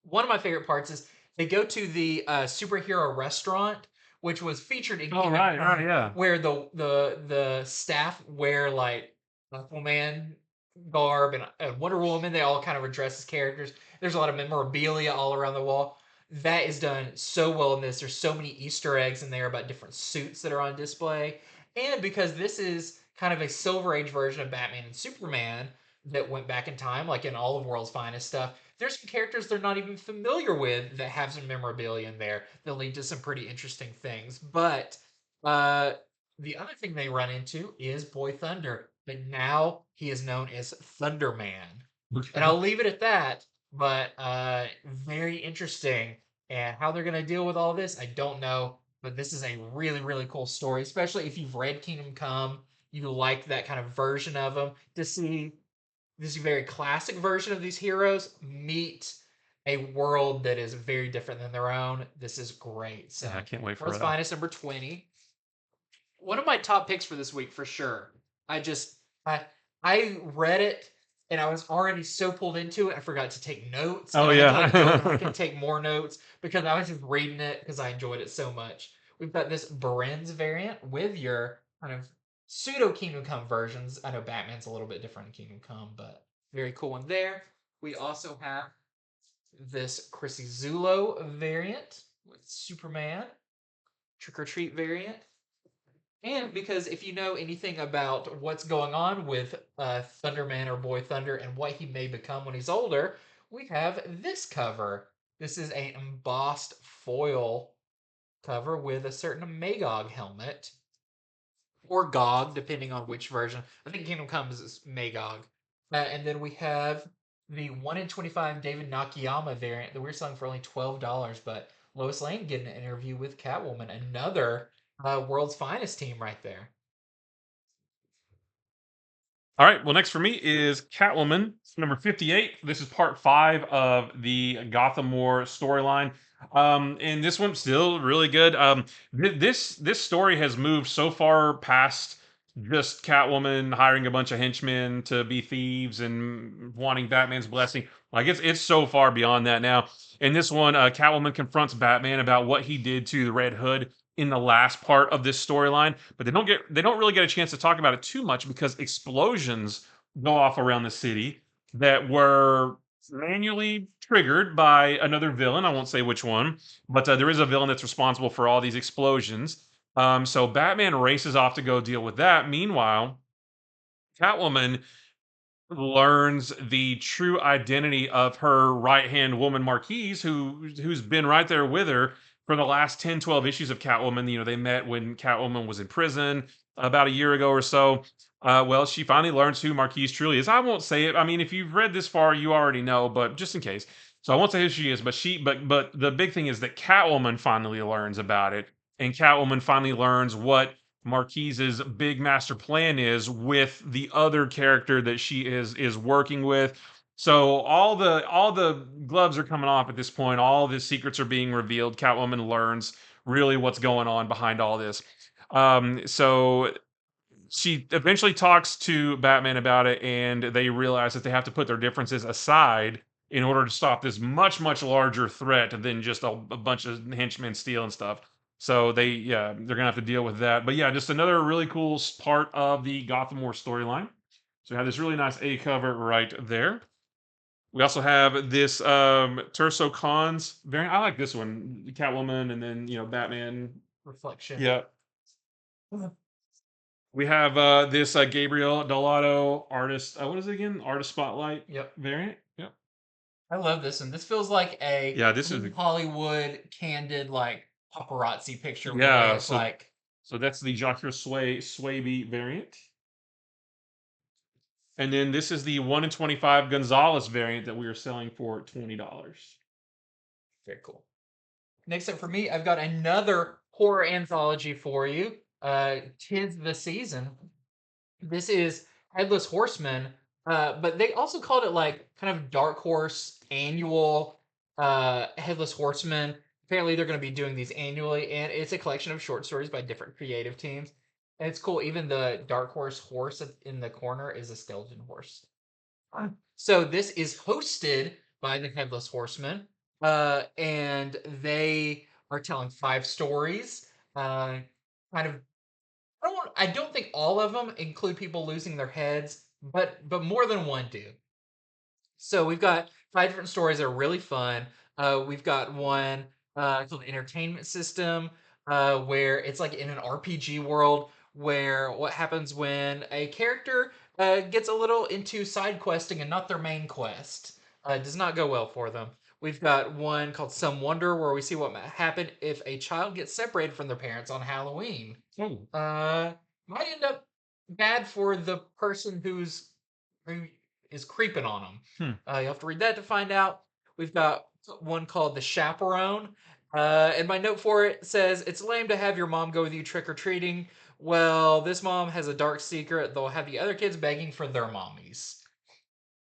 Speaker 1: One of my favorite parts is they go to the superhero restaurant, which was featured in
Speaker 2: Oh,
Speaker 1: Kingdom
Speaker 2: right,
Speaker 1: Come,
Speaker 2: yeah.
Speaker 1: where the staff wear like Aquaman garb and Wonder Woman. They all kind of address as characters. There's a lot of memorabilia all around the wall. That is done so well in this. There's so many Easter eggs in there about different suits that are on display. And because this is kind of a Silver Age version of Batman and Superman that went back in time, like in all of World's Finest stuff, there's some characters they're not even familiar with that have some memorabilia in there that lead to some pretty interesting things. But uh, the other thing they run into is Boy Thunder, but now he is known as Thunder Man. And
Speaker 2: Okay.
Speaker 1: I'll leave it at that. But very interesting. And how they're going to deal with all this, I don't know. But this is a really, really cool story, especially if you've read Kingdom Come. You like that kind of version of them. To see this very classic version of these heroes meet a world that is very different than their own. This is great.
Speaker 2: Yeah, I
Speaker 1: So,
Speaker 2: can't wait for
Speaker 1: World's
Speaker 2: that.
Speaker 1: Finest number 20. One of my top picks for this week for sure. I just I read it and I was already so pulled into it I forgot to take notes and
Speaker 2: Oh,
Speaker 1: I had to like go back
Speaker 2: yeah.
Speaker 1: and take more notes because I was just reading it because I enjoyed it so much. We've got this Beren's variant with your kind of pseudo Kingdom Come versions. I know Batman's a little bit different in Kingdom Come, but very cool one there. We also have this Chrissy Zulo variant with Superman, Trick or Treat variant. And because if you know anything about what's going on with Thunderman or Boy Thunder and what he may become when he's older, we have this cover. This is an embossed foil cover with a certain Magog helmet or Gog, depending on which version. I think Kingdom Comes is Magog. And then we have the 1 in 25 David Nakayama variant that we're selling for only $12. But Lois Lane getting an interview with Catwoman, another world's finest team right there.
Speaker 2: All right. Well, next for me is Catwoman, number 58. This is part 5 of the Gotham War storyline. And this one's still really good. This story has moved so far past just Catwoman hiring a bunch of henchmen to be thieves and wanting Batman's blessing. Like it's so far beyond that now. In this one, Catwoman confronts Batman about what he did to the Red Hood in the last part of this storyline, but they don't really get a chance to talk about it too much because explosions go off around the city that were manually triggered by another villain. I won't say which one, but there is a villain that's responsible for all these explosions. So Batman races off to go deal with that. Meanwhile, Catwoman learns the true identity of her right-hand woman Marquise, who's been right there with her for the last 10, 12 issues of Catwoman. You know, they met when Catwoman was in prison about a year ago or so. Well, she finally learns who Marquise truly is. I won't say it. I mean, if you've read this far, you already know, but just in case. So I won't say who she is, but the big thing is that Catwoman finally learns about it, and Catwoman finally learns what Marquise's big master plan is with the other character that she is working with. So all the gloves are coming off at this point. All the secrets are being revealed. Catwoman learns really what's going on behind all this. So she eventually talks to Batman about it, and they realize that they have to put their differences aside in order to stop this much larger threat than just a bunch of henchmen stealing stuff. So they're gonna have to deal with that. But yeah, just another really cool part of the Gotham War storyline. So we have this really nice A cover right there. We also have this Terso Cons variant. I like this one, Catwoman, and then Batman.
Speaker 1: Reflection.
Speaker 2: Yeah, We have this Gabriel Delato artist. What is it again? Artist Spotlight
Speaker 1: Yep.
Speaker 2: variant. Yep.
Speaker 1: I love this one. This feels like a
Speaker 2: Yeah, this is
Speaker 1: Hollywood candid like paparazzi picture
Speaker 2: yeah.
Speaker 1: with
Speaker 2: So
Speaker 1: like
Speaker 2: that's the Joshua Swaby variant. And then this is the 1 in 25 Gonzalez variant that we are selling for $20.
Speaker 1: very cool. Next up for me, I've got another horror anthology for you. 'Tis the Season. This is Headless Horseman, but they also called it like kind of Dark Horse annual Headless Horseman. Apparently, they're going to be doing these annually, and it's a collection of short stories by different creative teams. And it's cool. Even the Dark horse in the corner is a skeleton horse. So this is hosted by the Headless Horseman, and they are telling 5 stories. Kind of I don't think all of them include people losing their heads, but more than one do. So we've got 5 different stories that are really fun. We've got one called Entertainment System, where it's like in an RPG world where what happens when a character gets a little into side questing and not their main quest. Does not go well for them. We've got one called Some Wonder, where we see what might happen if a child gets separated from their parents on Halloween.
Speaker 2: Oh,
Speaker 1: Uh, might end up bad for the person who is creeping on them.
Speaker 2: hmm.
Speaker 1: You have to read that to find out. We've got one called The Chaperone. And my note for it says, it's lame to have your mom go with you trick or treating. Well, this mom has a dark secret. They'll have the other kids begging for their mommies.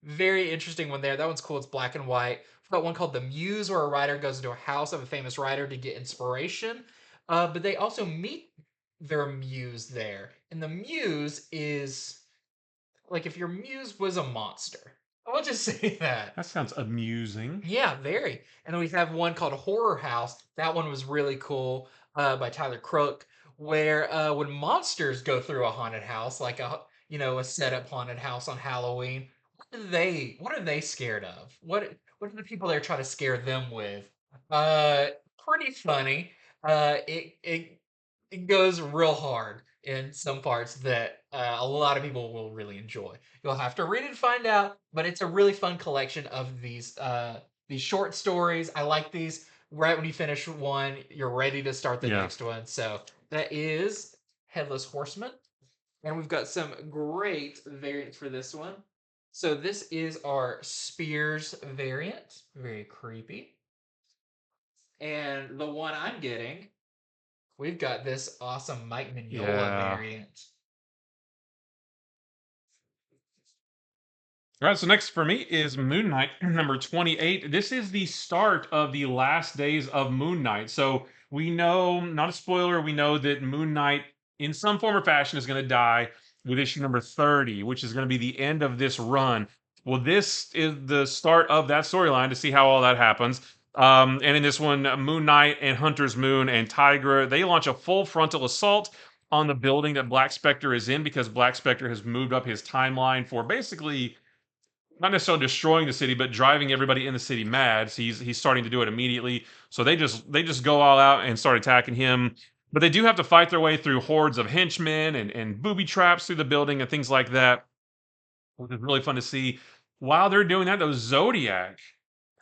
Speaker 1: Very interesting one there. That one's cool. It's black and white. We've got one called The Muse, where a writer goes into a house of a famous writer to get inspiration. But they also meet their muse there. And the muse is like if your muse was a monster. I'll just say that.
Speaker 2: That sounds amusing.
Speaker 1: Yeah, very. And then we have one called Horror House. That one was really cool by Tyler Crook, where when monsters go through a haunted house, like a setup haunted house on Halloween, what are they scared of? What do the people there try to scare them with? Uh, Pretty funny. It goes real hard in some parts that a lot of people will really enjoy. You'll have to read it to find out, but it's a really fun collection of these short stories. I like these. Right when you finish one, you're ready to start the
Speaker 2: Yeah.
Speaker 1: next one. So that is Headless Horseman, and we've got some great variants for this one. So this is our Spears variant, very creepy, and the one I'm getting, we've got this awesome Mike Mignola
Speaker 2: Yeah.
Speaker 1: variant.
Speaker 2: All right, so next for me is Moon Knight number 28. This is the start of the last days of Moon Knight. So we know, not a spoiler, we know that Moon Knight, in some form or fashion, is going to die with issue number 30, which is going to be the end of this run. Well, this is the start of that storyline to see how all that happens. And in this one, Moon Knight and Hunter's Moon and Tigra, they launch a full frontal assault on the building that Black Spectre is in because Black Spectre has moved up his timeline for basically not necessarily destroying the city, but driving everybody in the city mad. So he's starting to do it immediately. So they just go all out and start attacking him. But they do have to fight their way through hordes of henchmen and booby traps through the building and things like that, which is really fun to see. While they're doing that, though, Zodiac,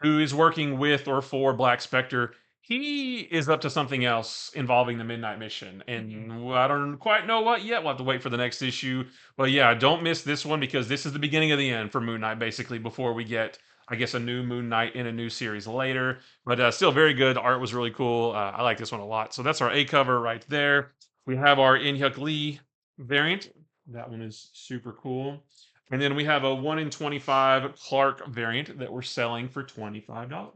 Speaker 2: who is working with or for Black Spectre, he is up to something else involving the Midnight Mission. And I don't quite know what yet. We'll have to wait for the next issue. But yeah, don't miss this one because this is the beginning of the end for Moon Knight, basically, before we get, I guess, a new Moon Knight in a new series later. But still very good. The art was really cool. I like this one a lot. So that's our A cover right there. We have our In-Hyuk Lee variant. That one is super cool. And then we have a 1 in 25 Clark variant that we're selling for $25.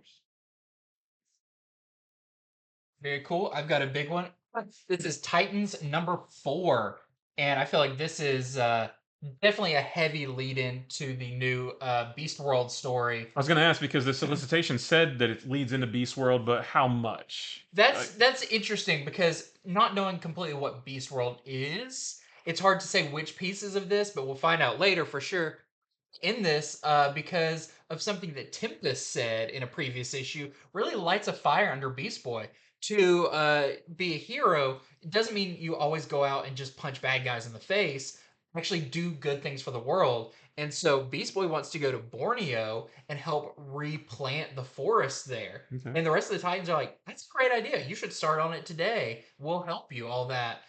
Speaker 1: Very cool. I've got a big one. This is Titans number 4, and I feel like this is definitely a heavy lead in to the new Beast World story.
Speaker 2: I was going to ask because the solicitation said that it leads into Beast World, but how much?
Speaker 1: That's interesting because not knowing completely what Beast World is, it's hard to say which pieces of this, but we'll find out later for sure in this because of something that Tempest said in a previous issue really lights a fire under Beast Boy. to be a hero, it doesn't mean you always go out and just punch bad guys in the face. Actually, do good things for the world. And so Beast Boy wants to go to Borneo and help replant the forest there.
Speaker 2: Okay.
Speaker 1: And the rest of the Titans are like, "That's a great idea. You should start on it today. We'll help you." All that.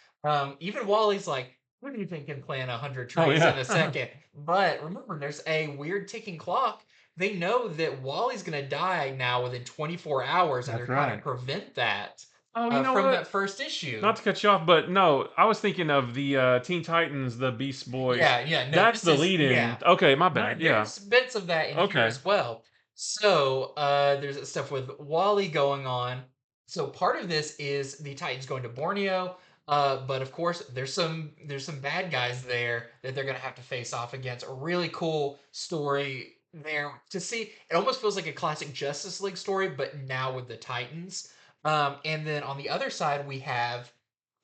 Speaker 1: Even Wally's like, "Who do you think can plant 100
Speaker 2: Oh
Speaker 1: trees in
Speaker 2: yeah.
Speaker 1: a second?" But remember, there's a weird ticking clock. They know that Wally's going to die now within 24 hours, and they're
Speaker 2: That's
Speaker 1: trying to
Speaker 2: right.
Speaker 1: prevent that
Speaker 2: Oh, you know
Speaker 1: from
Speaker 2: what?
Speaker 1: that first issue.
Speaker 2: Not to cut you off, but no, I was thinking of the Teen Titans, the Beast Boys.
Speaker 1: Yeah, yeah, no,
Speaker 2: That's
Speaker 1: this
Speaker 2: the
Speaker 1: is,
Speaker 2: lead-in.
Speaker 1: yeah.
Speaker 2: Okay, my
Speaker 1: No,
Speaker 2: bad. Yeah.
Speaker 1: there's bits of that in here
Speaker 2: Okay.
Speaker 1: as well. So there's stuff with Wally going on. So part of this is the Titans going to Borneo, but of course there's some bad guys there that they're gonna have to face off against. A really cool story there to see. It almost feels like a classic Justice League story, but now with the Titans. And then on the other side we have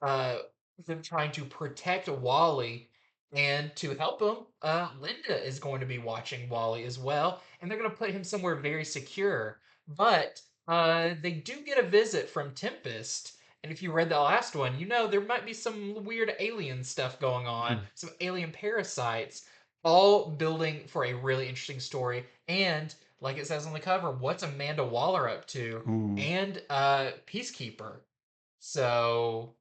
Speaker 1: uh, them trying to protect Wally. And to help him, Linda is going to be watching Wally as well, and they're going to put him somewhere very secure. But they do get a visit from Tempest, and if you read the last one, you know there might be some weird alien stuff going on,
Speaker 2: Mm.
Speaker 1: some alien parasites, all building for a really interesting story. And like it says on the cover, what's Amanda Waller up to?
Speaker 2: Ooh.
Speaker 1: And Peacekeeper. So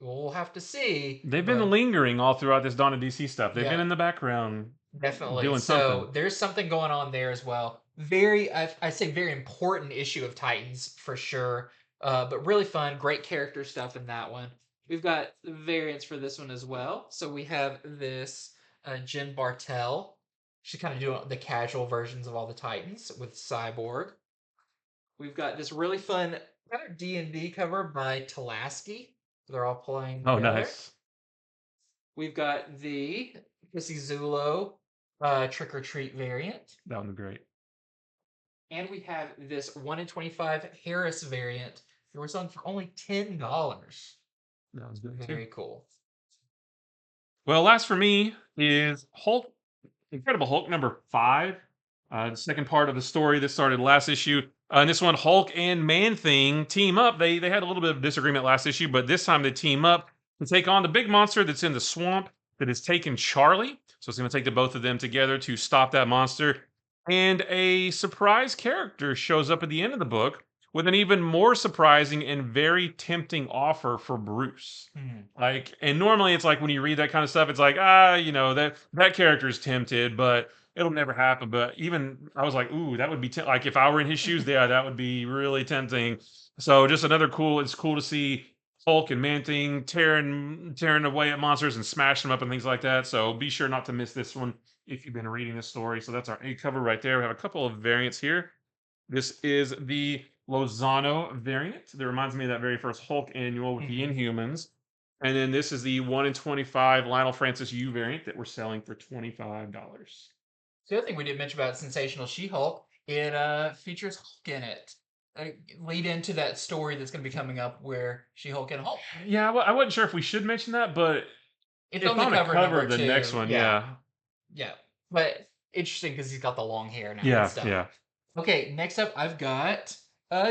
Speaker 1: we'll have to see,
Speaker 2: They've been
Speaker 1: but
Speaker 2: lingering all throughout this Dawn of DC stuff. They've been
Speaker 1: yeah,
Speaker 2: in the background
Speaker 1: definitely.
Speaker 2: doing something.
Speaker 1: So there's something going on there as well. Very, I say, very important issue of Titans for sure. But really fun, great character stuff in that one. We've got variants for this one as well. So we have this Jen Bartel. She's kind of doing the casual versions of all the Titans with Cyborg. We've got this really fun kind of D&D cover by Talaski. They're all playing
Speaker 2: Oh,
Speaker 1: together.
Speaker 2: nice.
Speaker 1: We've got the Kissy Zulo Trick or Treat variant.
Speaker 2: That would be great.
Speaker 1: And we have this 1 in 25 Harris variant. They were selling for only $10.
Speaker 2: That was good too.
Speaker 1: Very cool.
Speaker 2: Well, last for me is Hulk, Incredible Hulk number 5. The second part of the story that started last issue. In this one, Hulk and Man Thing team up. They had a little bit of disagreement last issue, but this time they team up to take on the big monster that's in the swamp that has taken Charlie. So it's going to take the both of them together to stop that monster. And a surprise character shows up at the end of the book with an even more surprising and very tempting offer for Bruce.
Speaker 1: Hmm.
Speaker 2: Like, and normally it's like when you read that kind of stuff, it's like, that character's tempted, but it'll never happen. But even I was like, ooh, that would be like if I were in his shoes, yeah, that would be really tempting. So just another cool. It's cool to see Hulk and Man Thing tearing away at monsters and smashing them up and things like that. So be sure not to miss this one if you've been reading this story. So that's our A cover right there. We have a couple of variants here. This is the Lozano variant that reminds me of that very first Hulk annual with the
Speaker 1: Mhm.
Speaker 2: Inhumans. And then this is the 1 in 25 Lionel Francis U variant that we're selling for $25.
Speaker 1: The other thing we didn't mention about Sensational She-Hulk, it features Hulk in it. Uh, Lead into that story that's going to be coming up where She-Hulk and Hulk.
Speaker 2: Yeah, I wasn't sure if we should mention that, but
Speaker 1: It's
Speaker 2: it's
Speaker 1: on the
Speaker 2: on the
Speaker 1: cover
Speaker 2: cover
Speaker 1: number
Speaker 2: of the next
Speaker 1: two.
Speaker 2: one.
Speaker 1: Yeah,
Speaker 2: Yeah.
Speaker 1: yeah. But interesting because he's got the long hair now and
Speaker 2: Yeah.
Speaker 1: stuff.
Speaker 2: Yeah.
Speaker 1: Okay, next up I've got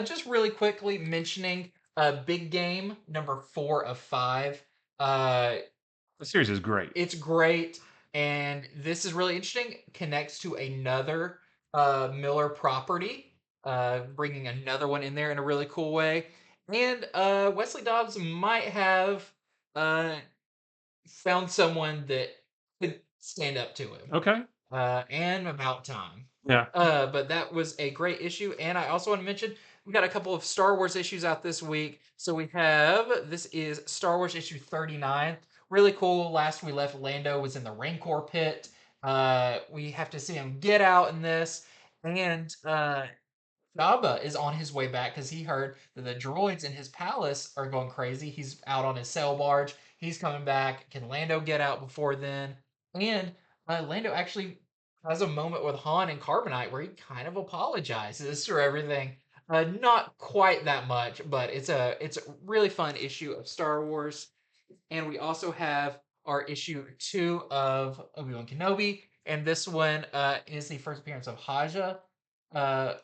Speaker 1: just really quickly mentioning Big Game number 4 of 5. Uh
Speaker 2: The series is great.
Speaker 1: it's great, and this is really interesting. Connects to another Miller property, bringing another one in there in a really cool way. And Wesley Dobbs might have uh, found someone that could stand up to him.
Speaker 2: Okay.
Speaker 1: And about time.
Speaker 2: Yeah.
Speaker 1: But that was a great issue. And I also want to mention we got a couple of Star Wars issues out this week. So we have this is Star Wars issue 39. Really cool. Last we left, Lando was in the Rancor pit. We have to see him get out in this. And Jabba is on his way back because he heard that the droids in his palace are going crazy. He's out on his sail barge. He's coming back. Can Lando get out before then? And Lando actually has a moment with Han and Carbonite where he kind of apologizes for everything. Not quite that much, but it's a really fun issue of Star Wars. And we also have our issue 2 of Obi-Wan Kenobi, and this one is the first appearance of Haja,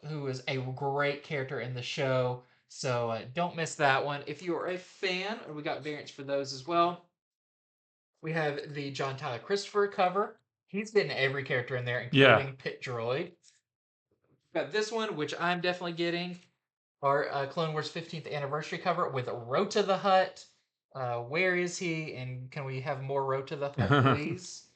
Speaker 1: who is a great character in the show. So don't miss that one. If you are a fan, we got variants for those as well. We have the John Tyler Christopher cover. He's getting every character in there,
Speaker 2: Yeah.
Speaker 1: including Pit Droid. Got this one, which I'm definitely getting. Our Clone Wars 15th anniversary cover with Rota the Hutt. Where is he? And can we have more Rota the Hutt, please?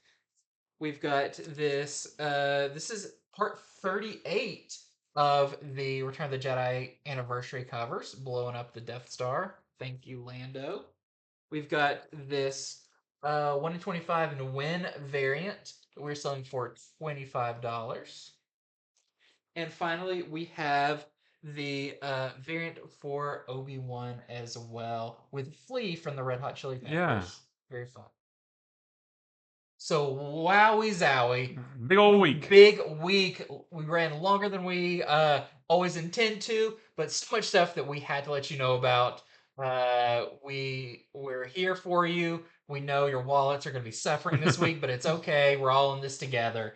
Speaker 1: We've got this. This is part 38 of the Return of the Jedi anniversary covers, blowing up the Death Star. Thank you, Lando. We've got this 1 in 25 and win variant that we're selling for $25. And finally, we have the variant for Obi-Wan as well, with Flea from the Red Hot Chili Peppers.
Speaker 2: Yeah.
Speaker 1: Very fun. So wowie zowie.
Speaker 2: Big old week.
Speaker 1: Big week. We ran longer than we always intend to, but so much stuff that we had to let you know about. We're here for you. We know your wallets are going to be suffering this week, but it's okay. We're all in this together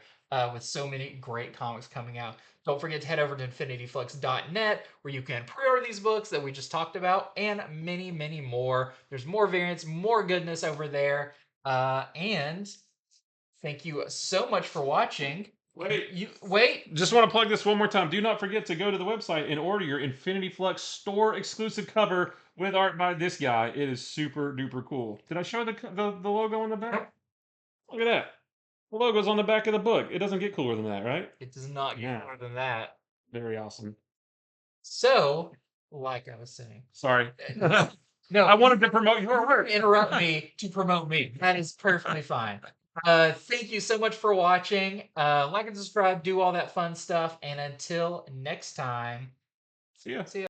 Speaker 1: with so many great comics coming out. Don't forget to head over to infinityflux.net where you can pre-order these books that we just talked about and many, many more. There's more variants, more goodness over there. And thank you so much for watching. Wait.
Speaker 2: Just want to plug this one more time. Do not forget to go to the website and order your Infinity Flux store exclusive cover with art by this guy. It is super duper cool. Did I show the logo on the back?
Speaker 1: Nope.
Speaker 2: Look at that. The logo's on the back of the book. It doesn't get cooler than that, right?
Speaker 1: It does not get more than that.
Speaker 2: Very awesome.
Speaker 1: So, like I was saying.
Speaker 2: Sorry.
Speaker 1: No,
Speaker 2: I wanted to promote your work.
Speaker 1: Interrupt me to promote me. That is perfectly fine. Thank you so much for watching. Like and subscribe, do all that fun stuff. And until next time,
Speaker 2: See ya.
Speaker 1: See ya.